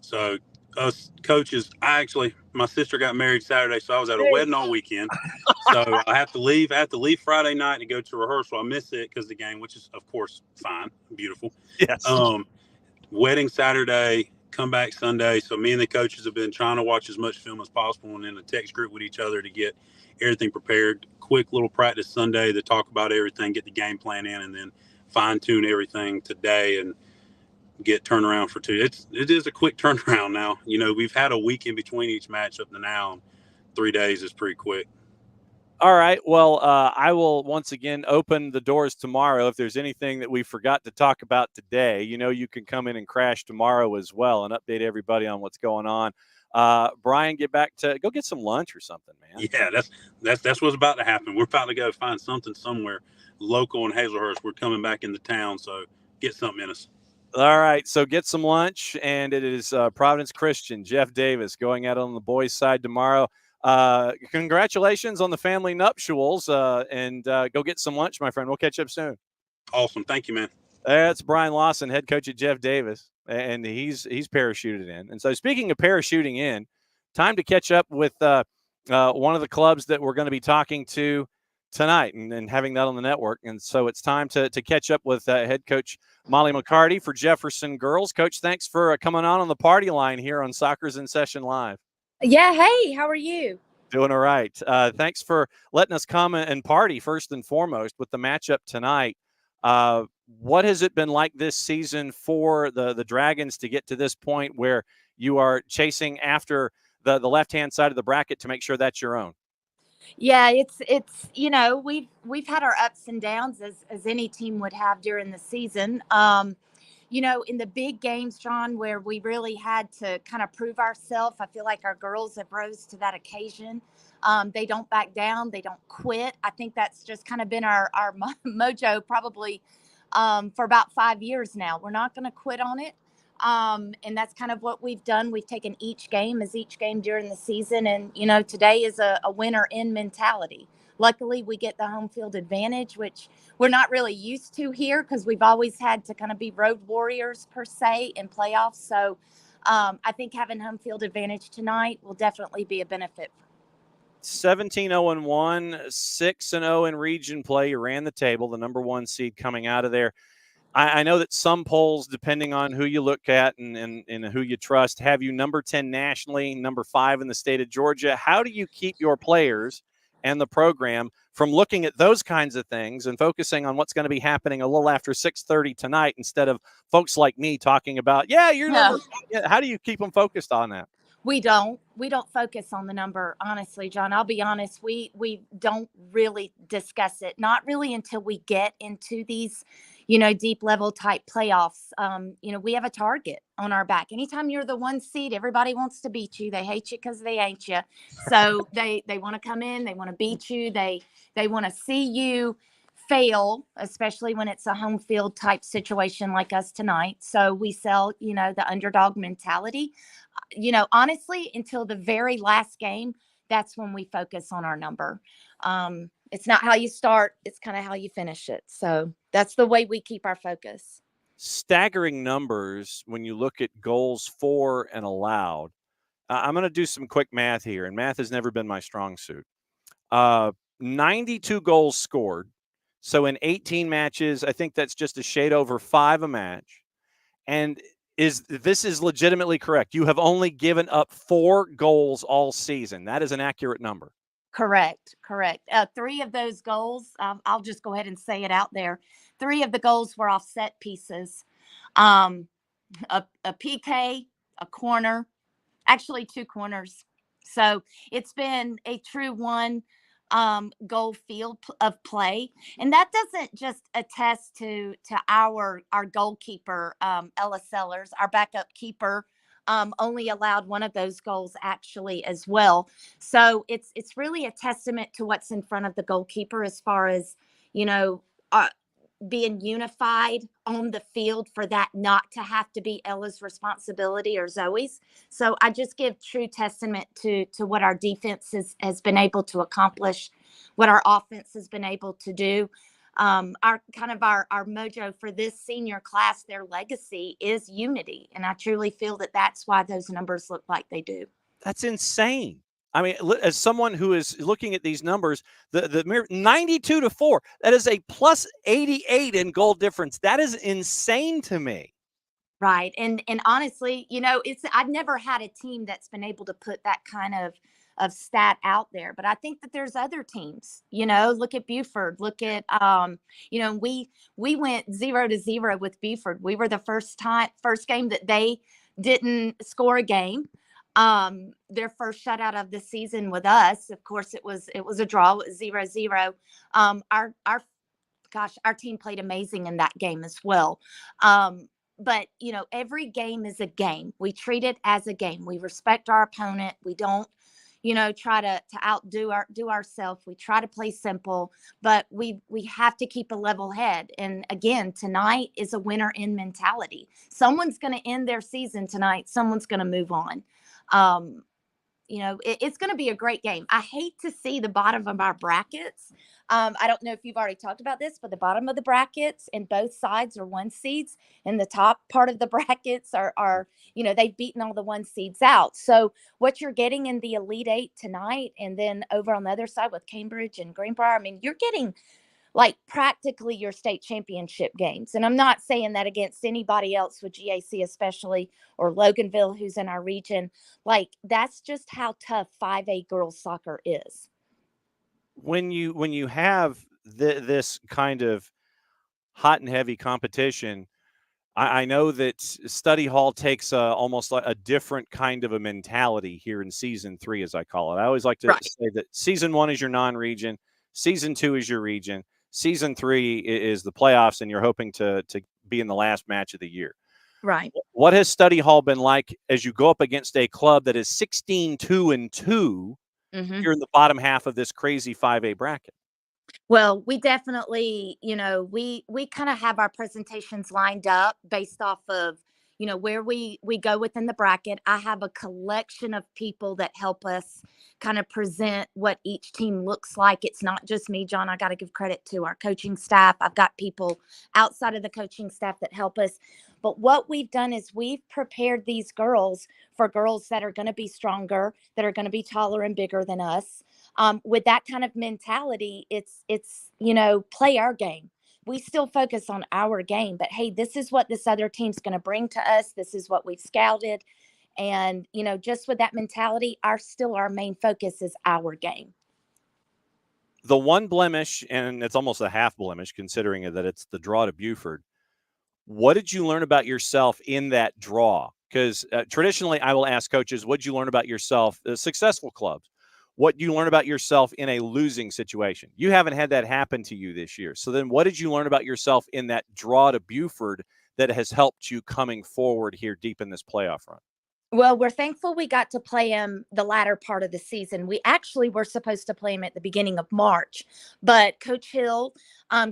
[SPEAKER 4] So us coaches, my sister got married Saturday, so I was at a wedding all weekend. So I have to leave Friday night to go to rehearsal. I miss it because the game, which is of course fine, beautiful.
[SPEAKER 1] Yes.
[SPEAKER 4] Wedding Saturday, come back Sunday. So me and the coaches have been trying to watch as much film as possible and in a text group with each other to get everything prepared. Quick little practice Sunday to talk about everything, get the game plan in, and then fine tune everything today and get turnaround for 2. It is a quick turnaround now. We've had a week in between each match up to now, and 3 days is pretty quick.
[SPEAKER 1] All right. Well, I will once again open the doors tomorrow. If there's anything that we forgot to talk about today, you can come in and crash tomorrow as well and update everybody on what's going on. Brian, go get some lunch or something, man.
[SPEAKER 4] Yeah, that's what's about to happen. We're about to go find something somewhere local in Hazelhurst. We're coming back into town, so get something in us.
[SPEAKER 1] All right, so get some lunch, and it is Providence Christian, Jeff Davis, going out on the boys' side tomorrow. Congratulations on the family nuptials, and go get some lunch, my friend. We'll catch up soon.
[SPEAKER 4] Awesome. Thank you, man.
[SPEAKER 1] That's Brian Lawson, head coach at Jeff Davis, and he's parachuted in. And so speaking of parachuting in, time to catch up with one of the clubs that we're going to be talking to tonight and having that on the network. And so it's time to catch up with head coach Molly McCarty for Jefferson Girls. Coach, thanks for coming on the party line here on Soccer's in Session Live.
[SPEAKER 5] Yeah. Hey, how are you?
[SPEAKER 1] Doing all right. Thanks for letting us come and party first and foremost with the matchup tonight. What has it been like this season for the Dragons to get to this point where you are chasing after the left-hand side of the bracket to make sure that's your own?
[SPEAKER 5] Yeah, it's we've had our ups and downs as any team would have during the season. In the big games, John, where we really had to kind of prove ourselves, I feel like our girls have rose to that occasion. They don't back down. They don't quit. I think that's just kind of been our mojo probably for about 5 years now. We're not going to quit on it. And that's kind of what we've done. We've taken each game during the season. And, today is a winner in mentality. Luckily, we get the home field advantage, which we're not really used to here because we've always had to kind of be road warriors per se in playoffs. So I think having home field advantage tonight will definitely be a benefit.
[SPEAKER 1] 17-0-1, 6-0 in region play. You ran the table, the number 1 seed coming out of there. I know that some polls, depending on who you look at and who you trust, have you number 10 nationally, number 5 in the state of Georgia. How do you keep your players and the program from looking at those kinds of things and focusing on what's going to be happening a little after 6:30 tonight instead of folks like me talking about, you're number. Yeah, how do you keep them focused on that?
[SPEAKER 5] We don't focus on the number, honestly, John. I'll be honest. We don't really discuss it, not really until we get into these, deep level type playoffs. We have a target on our back. Anytime you're the 1 seed, everybody wants to beat you. They hate you because they ain't you. So they want to come in, they want to beat you. They want to see you fail, especially when it's a home field type situation like us tonight. So we sell, the underdog mentality. Honestly, until the very last game, that's when we focus on our number. It's not how you start, it's kind of how you finish it. So that's the way we keep our focus.
[SPEAKER 1] Staggering numbers when you look at goals for and allowed. I'm going to do some quick math here, and math has never been my strong suit. 92 goals scored. So in 18 matches, I think that's just a shade over 5 a match. And this is legitimately correct. You have only given up 4 goals all season. That is an accurate number.
[SPEAKER 5] Correct. 3 of those goals, I'll just go ahead and say it out there. 3 of the goals were off set pieces. A PK, a corner, actually 2 corners. So it's been a true 1 goal field of play. And that doesn't just attest to our goalkeeper, Ella Sellers, our backup keeper. Only allowed 1 of those goals actually as well. So it's really a testament to what's in front of the goalkeeper as far as, being unified on the field for that not to have to be Ella's responsibility or Zoe's. So I just give true testament to what our defense has been able to accomplish, what our offense has been able to do. Our mojo for this senior class, their legacy is unity. And I truly feel that that's why those numbers look like they do.
[SPEAKER 1] That's insane. I mean, as someone who is looking at these numbers, the mere 92-4, that is a plus 88 in goal difference. That is insane to me.
[SPEAKER 5] Right. And honestly, I've never had a team that's been able to put that kind of stat out there. But I think that there's other teams, look at Buford, look at, we went 0-0 with Buford. We were the first game that they didn't score a game. Their first shutout of the season with us. Of course, it was a draw. It was 0-0. Our team played amazing in that game as well. But every game is a game. We treat it as a game. We respect our opponent. We don't, try to outdo ourselves. We try to play simple, but we have to keep a level head. And again, tonight is a winner in mentality. Someone's going to end their season tonight. Someone's going to move on. It's going to be a great game. I hate to see the bottom of our brackets. I don't know if you've already talked about this, but the bottom of the brackets and both sides are 1 seeds, and the top part of the brackets are they've beaten all the 1 seeds out. So what you're getting in the Elite 8 tonight, and then over on the other side with Cambridge and Greenbrier, I mean, you're getting like practically your state championship games. And I'm not saying that against anybody else with GAC, especially, or Loganville, who's in our region. Like, that's just how tough 5A girls soccer is.
[SPEAKER 1] When you have this kind of hot and heavy competition, I know that Study Hall takes almost like a different kind of a mentality here in season 3, as I call it. I always like to say that season 1 is your non-region, season 2 is your region, season 3 is the playoffs, and you're hoping to be in the last match of the year.
[SPEAKER 5] Right.
[SPEAKER 1] What has Study Hall been like as you go up against a club that is 16-2-2 here in the bottom half of this crazy 5A bracket?
[SPEAKER 5] Well, we definitely, we kind of have our presentations lined up based off of, where we go within the bracket. I have a collection of people that help us kind of present what each team looks like. It's not just me, John. I got to give credit to our coaching staff. I've got people outside of the coaching staff that help us. But what we've done is we've prepared these girls for girls that are going to be stronger, that are going to be taller and bigger than us. With that kind of mentality, it's play our game. we still focus on our game, but hey, this is what this other team's going to bring to us. This is what we've scouted. And, just with that mentality, our main focus is our game.
[SPEAKER 1] The one blemish, and it's almost a half blemish considering that it's the draw to Buford. What did you learn about yourself in that draw? Because traditionally I will ask coaches, what did you learn about yourself, successful clubs? What do you learn about yourself in a losing situation? You haven't had that happen to you this year. So then what did you learn about yourself in that draw to Buford that has helped you coming forward here deep in this playoff run?
[SPEAKER 5] Well, we're thankful we got to play him the latter part of the season. We actually were supposed to play him at the beginning of March, but Coach Hill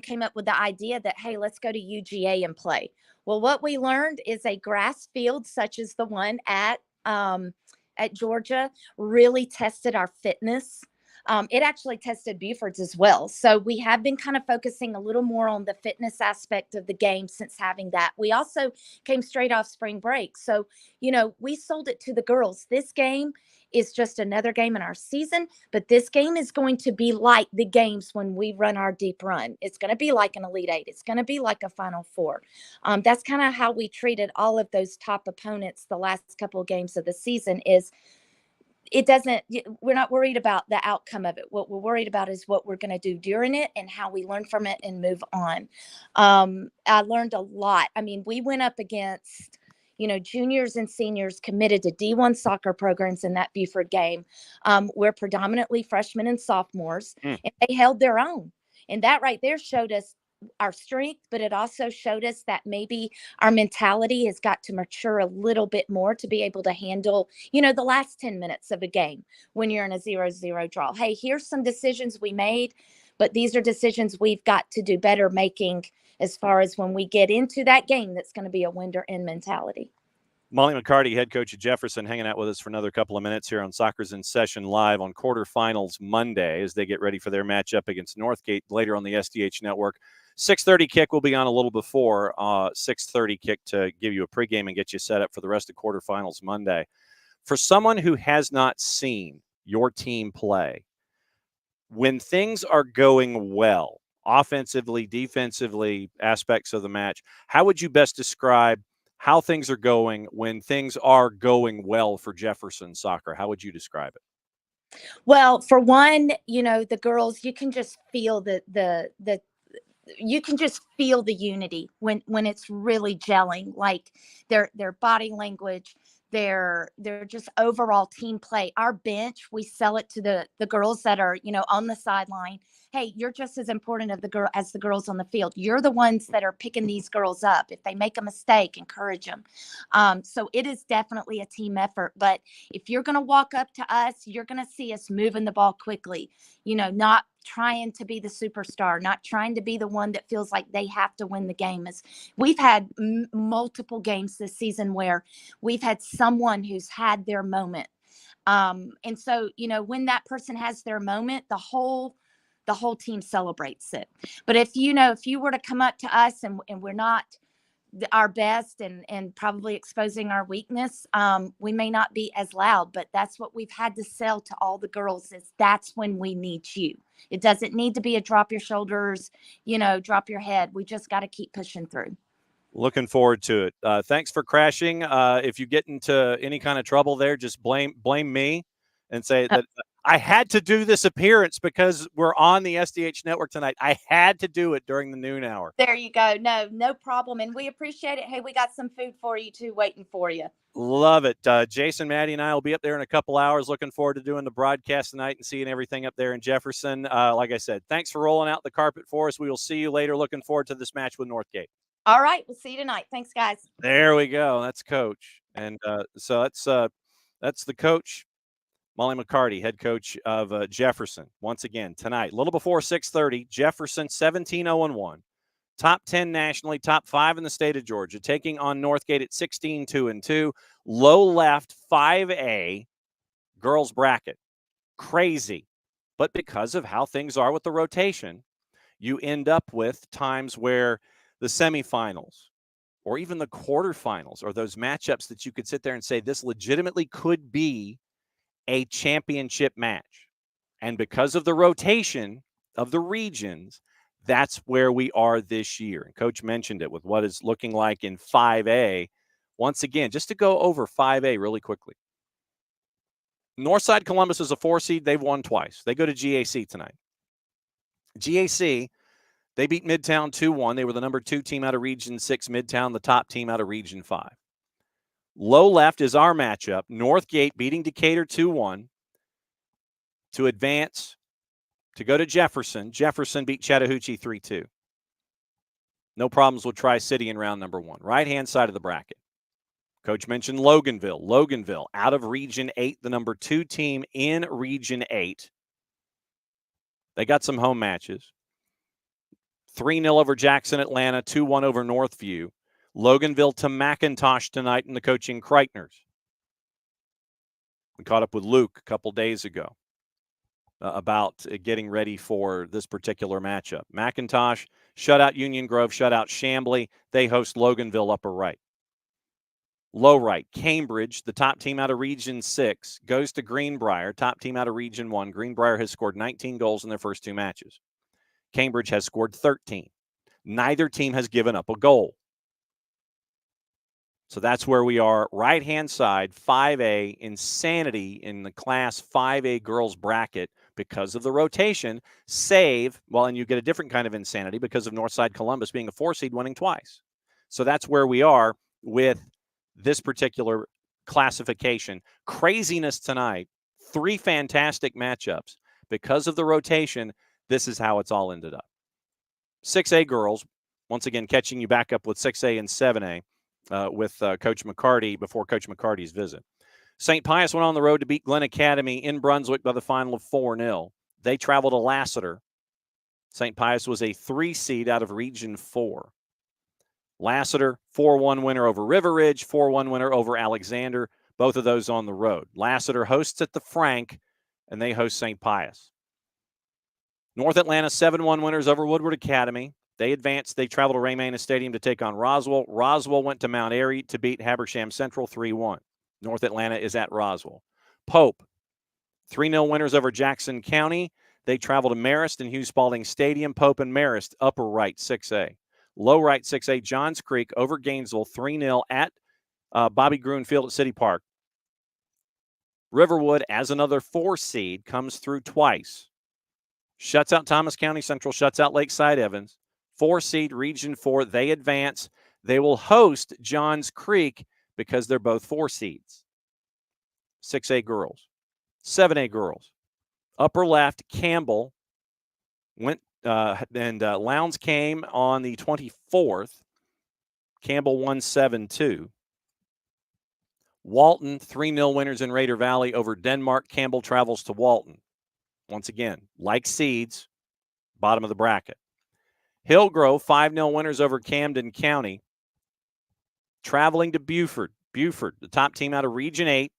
[SPEAKER 5] came up with the idea that, hey, let's go to UGA and play. Well, what we learned is a grass field such as the one at Georgia really tested our fitness. It actually tested Buford's as well. So we have been kind of focusing a little more on the fitness aspect of the game since having that. We also came straight off spring break. So, we sold it to the girls. This game is just another game in our season, but this game is going to be like the games when we run our deep run. It's going to be like an Elite Eight. It's going to be like a Final Four. That's kind of how we treated all of those top opponents the last couple of games of the season. We're not worried about the outcome of it. What we're worried about is what we're going to do during it and how we learn from it and move on. I learned a lot. I mean, we went up against, juniors and seniors committed to D1 soccer programs in that Buford game. We're predominantly freshmen and sophomores, and they held their own. And that right there showed us our strength, but it also showed us that maybe our mentality has got to mature a little bit more to be able to handle, the last 10 minutes of a game when you're in a 0-0 draw. Hey, here's some decisions we made, but these are decisions we've got to do better making as far as when we get into that game that's going to be a win-or-end mentality.
[SPEAKER 1] Molly McCarty, head coach at Jefferson, hanging out with us for another couple of minutes here on Soccer's in Session live on Quarterfinals Monday as they get ready for their matchup against Northgate later on the SDH Network. 6:30 kick will be on a little before 6:30 kick to give you a pregame and get you set up for the rest of Quarterfinals Monday. For someone who has not seen your team play, when things are going well, offensively, defensively, aspects of the match, how would you best describe how things are going when things are going well for Jefferson soccer? How would you describe it?
[SPEAKER 5] Well, for one, the girls, you can just feel you can just feel the unity when it's really gelling, like their body language, their just overall team play. Our bench, we sell it to the girls that are, on the sideline. Hey, you're just as important as the girls on the field. You're the ones that are picking these girls up. If they make a mistake, encourage them. So it is definitely a team effort. But if you're going to walk up to us, you're going to see us moving the ball quickly, not trying to be the superstar, not trying to be the one that feels like they have to win the game. We've had multiple games this season where we've had someone who's had their moment. And so, when that person has their moment, the whole team celebrates it. But if you were to come up to us and we're not our best and probably exposing our weakness, we may not be as loud, but that's what we've had to sell to all the girls is that's when we need you. It doesn't need to be a drop your shoulders, drop your head. We just got to keep pushing through.
[SPEAKER 1] Looking forward to it. Thanks for crashing. If you get into any kind of trouble there, just blame me and say that I had to do this appearance because we're on the SDH Network tonight. I had to do it during the noon hour.
[SPEAKER 5] There you go. No problem. And we appreciate it. Hey, we got some food for you too, waiting for you.
[SPEAKER 1] Love it. Jason, Maddie, and I will be up there in a couple hours. Looking forward to doing the broadcast tonight and seeing everything up there in Jefferson. Like I said, thanks for rolling out the carpet for us. We will see you later. Looking forward to this match with Northgate.
[SPEAKER 5] All right. We'll see you tonight. Thanks, guys.
[SPEAKER 1] There we go. That's Coach. And so that's the coach, Molly McCarty, head coach of Jefferson. Once again, tonight, a little before 6:30, Jefferson 17-0-1. Top 10 nationally, top 5 in the state of Georgia, taking on Northgate at 16-2-2. Low left, 5A, girls bracket. Crazy. But because of how things are with the rotation, you end up with times where the semifinals or even the quarterfinals are those matchups that you could sit there and say this legitimately could be a championship match. And because of the rotation of the regions, That's where we are this year. And Coach mentioned it with what is looking like in 5A. Once again, just to go over 5A really quickly. Northside Columbus is a 4 seed. They've won twice. They go to GAC tonight. GAC, they beat Midtown 2-1. They were the number 2 team out of Region 6. Midtown, the top team out of Region 5. Low left is our matchup. Northgate beating Decatur 2-1 to advance to go to Jefferson. Jefferson beat Chattahoochee 3-2. No problems with Tri-City in round number 1. Right-hand side of the bracket. Coach mentioned Loganville. Loganville out of Region 8, the number 2 team in Region 8. They got some home matches. 3-0 over Jackson, Atlanta, 2-1 over Northview. Loganville to McIntosh tonight in the coaching Kreitners. We caught up with Luke a couple days ago about getting ready for this particular matchup. McIntosh, shutout Union Grove, shutout Chambly. They host Loganville upper right. Low right, Cambridge, the top team out of Region 6, goes to Greenbrier, top team out of Region 1. Greenbrier has scored 19 goals in their first 2 matches. Cambridge has scored 13. Neither team has given up a goal. So that's where we are. Right-hand side, 5A, insanity in the Class 5A girls bracket because of the rotation. And you get a different kind of insanity because of Northside Columbus being a 4 seed winning twice. So that's where we are with this particular classification. Craziness tonight. 3 fantastic matchups. Because of the rotation, this is how it's all ended up. 6A girls, once again, catching you back up with 6A and 7A with Coach McCarty before Coach McCarty's visit. St. Pius went on the road to beat Glen Academy in Brunswick by the final of 4-0. They traveled to Lassiter. St. Pius was a 3 seed out of Region 4. Lassiter, 4-1 winner over River Ridge, 4-1 winner over Alexander, both of those on the road. Lassiter hosts at the Frank, and they host St. Pius. North Atlanta, 7-1 winners over Woodward Academy. They advanced. They traveled to Ray Manis Stadium to take on Roswell. Roswell went to Mount Airy to beat Habersham Central 3-1. North Atlanta is at Roswell. Pope, 3-0 winners over Jackson County. They travel to Marist and Hughes Spalding Stadium. Pope and Marist, upper right, 6A. Low right, 6A, Johns Creek over Gainesville, 3-0 at Bobby Gruen Field at City Park. Riverwood, as another 4 seed, comes through twice. Shuts out Thomas County Central, shuts out Lakeside Evans. 4 seed, Region 4, they advance. They will host Johns Creek because they're both 4 seeds. 6A girls. 7A girls. Upper left, Campbell went Lowndes came on the 24th. Campbell won 7-2. Walton, 3-0 winners in Raider Valley over Denmark. Campbell travels to Walton. Once again, like seeds, bottom of the bracket. Hillgrove, 5-0 winners over Camden County. Traveling to Buford. Buford, the top team out of Region 8.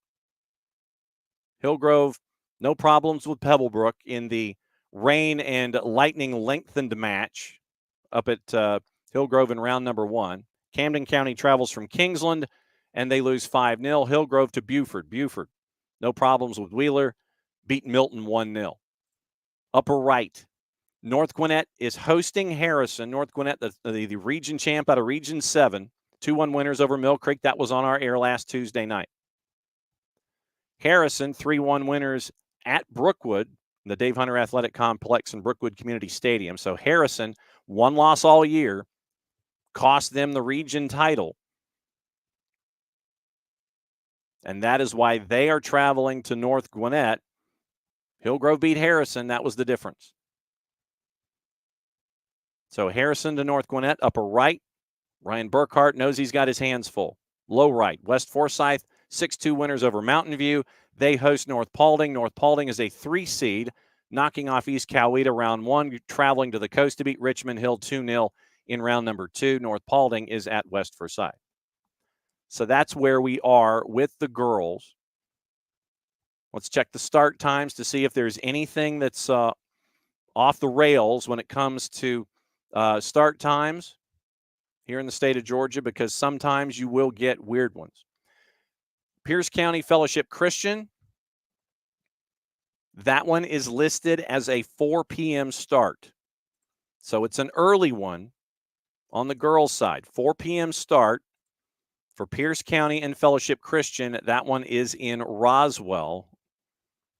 [SPEAKER 1] Hillgrove, no problems with Pebblebrook in the rain and lightning lengthened match up at Hillgrove in round number 1. Camden County travels from Kingsland, and they lose 5-0. Hillgrove to Buford. Buford, no problems with Wheeler, beat Milton 1-0. Upper right, North Gwinnett is hosting Harrison. North Gwinnett, the region champ out of Region 7. 2-1 winners over Mill Creek. That was on our air last Tuesday night. Harrison, 3-1 winners at Brookwood, the Dave Hunter Athletic Complex and Brookwood Community Stadium. So Harrison, 1 loss all year, cost them the region title. And that is why they are traveling to North Gwinnett. Hillgrove beat Harrison. That was the difference. So Harrison to North Gwinnett, upper right. Ryan Burkhart knows he's got his hands full. Low right, West Forsyth, 6-2 winners over Mountain View. They host North Paulding. North Paulding is a 3 seed, knocking off East Coweta round 1, traveling to the coast to beat Richmond Hill 2-0 in round number 2. North Paulding is at West Forsyth. So that's where we are with the girls. Let's check the start times to see if there's anything that's off the rails when it comes to start times here in the state of Georgia, because sometimes you will get weird ones. Pierce County Fellowship Christian, that one is listed as a 4 p.m. start. So it's an early one on the girls' side. 4 p.m. start for Pierce County and Fellowship Christian. That one is in Roswell,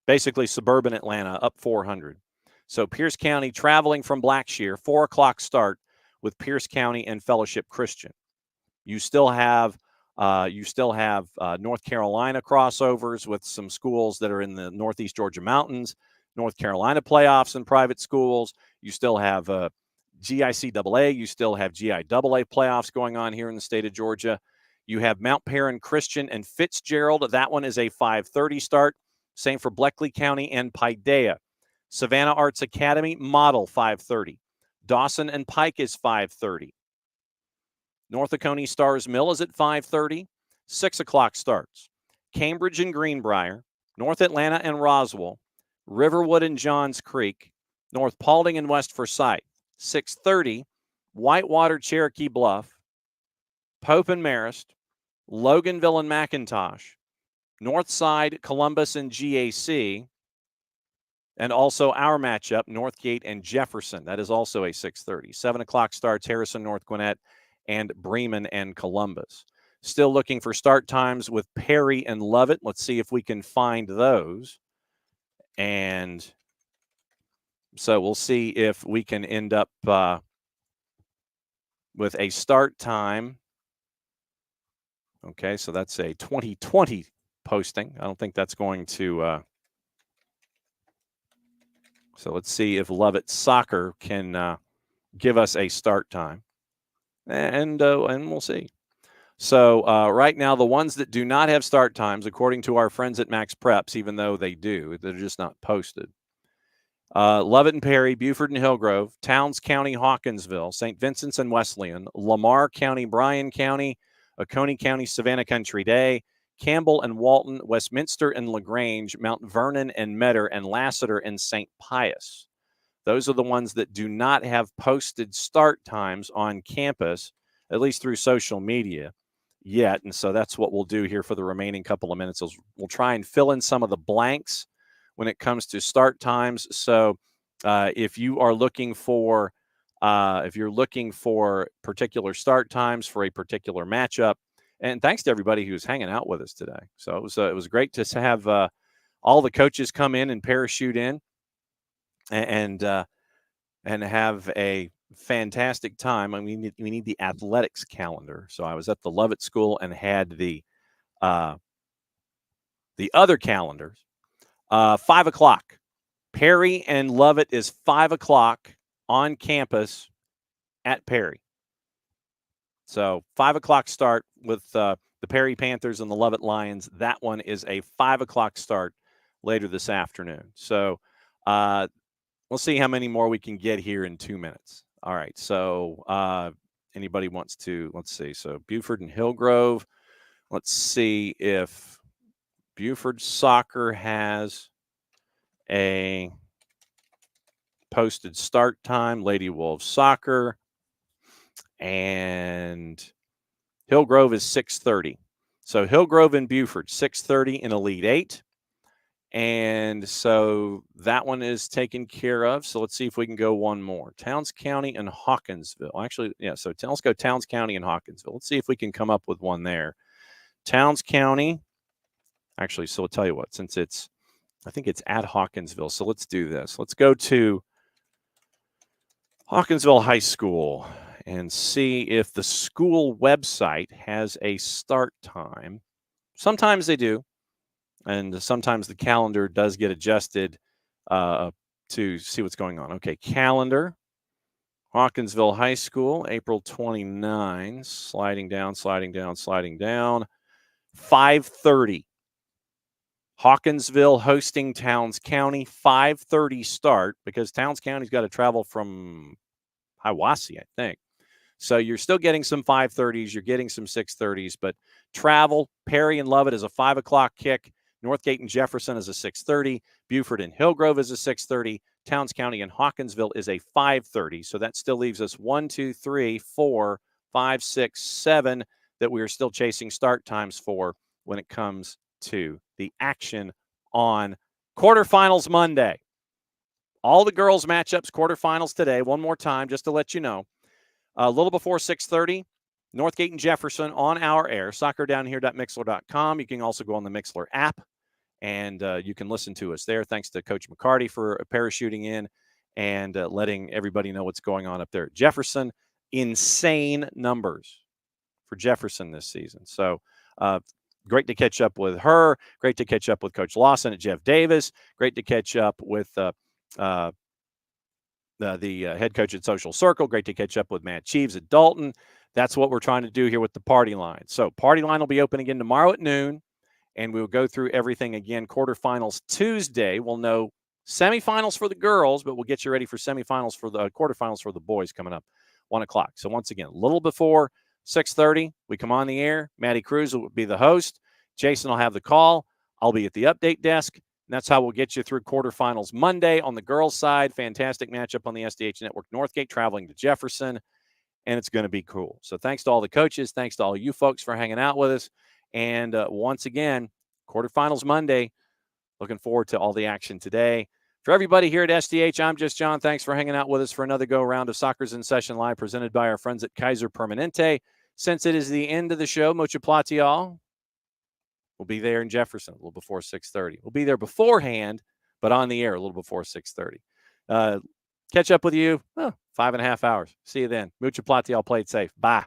[SPEAKER 1] basically suburban Atlanta, up 400. So Pierce County traveling from Blackshear, 4 o'clock start with Pierce County and Fellowship Christian. You still have North Carolina crossovers with some schools that are in the Northeast Georgia Mountains, North Carolina playoffs and private schools. You still have GICAA. You still have GIAA playoffs going on here in the state of Georgia. You have Mount Perrin Christian and Fitzgerald. That one is a 5:30 start. Same for Bleckley County and Paideia. Savannah Arts Academy, Model, 5:30. Dawson and Pike is 5:30. North Oconee Stars Mill is at 5:30. 6 o'clock starts. Cambridge and Greenbrier, North Atlanta and Roswell, Riverwood and Johns Creek, North Paulding and West Forsyth. 6:30. Whitewater, Cherokee Bluff, Pope and Marist, Loganville and McIntosh, Northside, Columbus and GAC, and also our matchup, Northgate and Jefferson. That is also a 6:30. 7 o'clock starts, Harrison, North Gwinnett, and Bremen and Columbus. Still looking for start times with Perry and Lovett. Let's see if we can find those. And so we'll see if we can end up with a start time. Okay, so that's a 2020 posting. I don't think that's going to... So let's see if Lovett Soccer can give us a start time. And we'll see. So right now, the ones that do not have start times, according to our friends at Max Preps, even though they do, they're just not posted. Lovett and Perry, Buford and Hillgrove, Towns County, Hawkinsville, St. Vincent's and Wesleyan, Lamar County, Bryan County, Oconee County, Savannah Country Day, Campbell and Walton, Westminster and LaGrange, Mount Vernon and Metter, and Lassiter and St. Pius. Those are the ones that do not have posted start times on campus, at least through social media yet. And so that's what we'll do here for the remaining couple of minutes. We'll try and fill in some of the blanks when it comes to start times. So if you are looking for particular start times for a particular matchup, and thanks to everybody who's hanging out with us today. So it was great to have all the coaches come in and parachute in and have a fantastic time. I mean, we need the athletics calendar. So I was at the Lovett School and had the other calendars. 5 o'clock. Perry and Lovett is 5 o'clock on campus at Perry. So 5 o'clock start with the Perry Panthers and the Lovett Lions. That one is a 5 o'clock start later this afternoon. So we'll see how many more we can get here in 2 minutes. All right. So anybody wants to, let's see. So Buford and Hillgrove. Let's see if Buford Soccer has a posted start time. Lady Wolves Soccer. And Hillgrove is 6:30. So Hillgrove and Buford, 6:30 in Elite 8. And so that one is taken care of. So let's see if we can go one more. Towns County and Hawkinsville. Actually, yeah, so let's go Towns County and Hawkinsville. Let's see if we can come up with one there. Towns County. Actually, so I'll tell you what, since I think it's at Hawkinsville. So let's do this. Let's go to Hawkinsville High School and see if the school website has a start time. Sometimes they do. And sometimes the calendar does get adjusted to see what's going on. Okay, calendar. Hawkinsville High School, April 29. Sliding down. 5:30. Hawkinsville hosting Towns County, 5:30 start, because Towns County's got to travel from Hiawassee, I think. So you're still getting some 5:30s, you're getting some 6:30s, but travel. Perry and Lovett is a 5 o'clock kick. Northgate and Jefferson is a 6:30. Buford and Hillgrove is a 6:30. Towns County and Hawkinsville is a 5:30. So that still leaves us 1, 2, 3, 4, 5, 6, 7 that we are still chasing start times for when it comes to the action on Quarterfinals Monday. All the girls matchups, quarterfinals today. One more time, just to let you know. A little before 6:30, Northgate and Jefferson on our air, soccerdownhere.mixler.com. You can also go on the Mixler app, and you can listen to us there. Thanks to Coach McCarty for parachuting in and letting everybody know what's going on up there at Jefferson. Insane numbers for Jefferson this season. So great to catch up with her. Great to catch up with Coach Lawson at Jeff Davis. Great to catch up with the head coach at Social Circle. Great to catch up with Matt Cheeves at Dalton. That's what we're trying to do here with the party line. So party line will be open again tomorrow at noon, and we'll go through everything again. Quarterfinals Tuesday. We'll know semifinals for the girls, but we'll get you ready for semifinals for the quarterfinals for the boys coming up 1 o'clock. So once again, a little before 6:30, we come on the air. Maddie Cruz will be the host. Jason will have the call. I'll be at the update desk. And that's how we'll get you through quarterfinals Monday. On the girls' side, fantastic matchup on the SDH Network. Northgate traveling to Jefferson, and it's going to be cool. So thanks to all the coaches. Thanks to all you folks for hanging out with us. And once again, quarterfinals Monday. Looking forward to all the action today. For everybody here at SDH, I'm just John. Thanks for hanging out with us for another go-round of Soccer's in Session Live presented by our friends at Kaiser Permanente. Since it is the end of the show, Mucho Platial, we'll be there in Jefferson a little before 6:30. We'll be there beforehand, but on the air a little before 6:30. Catch up with you 5.5 hours. See you then. Mucho Platial. Play it safe. Bye.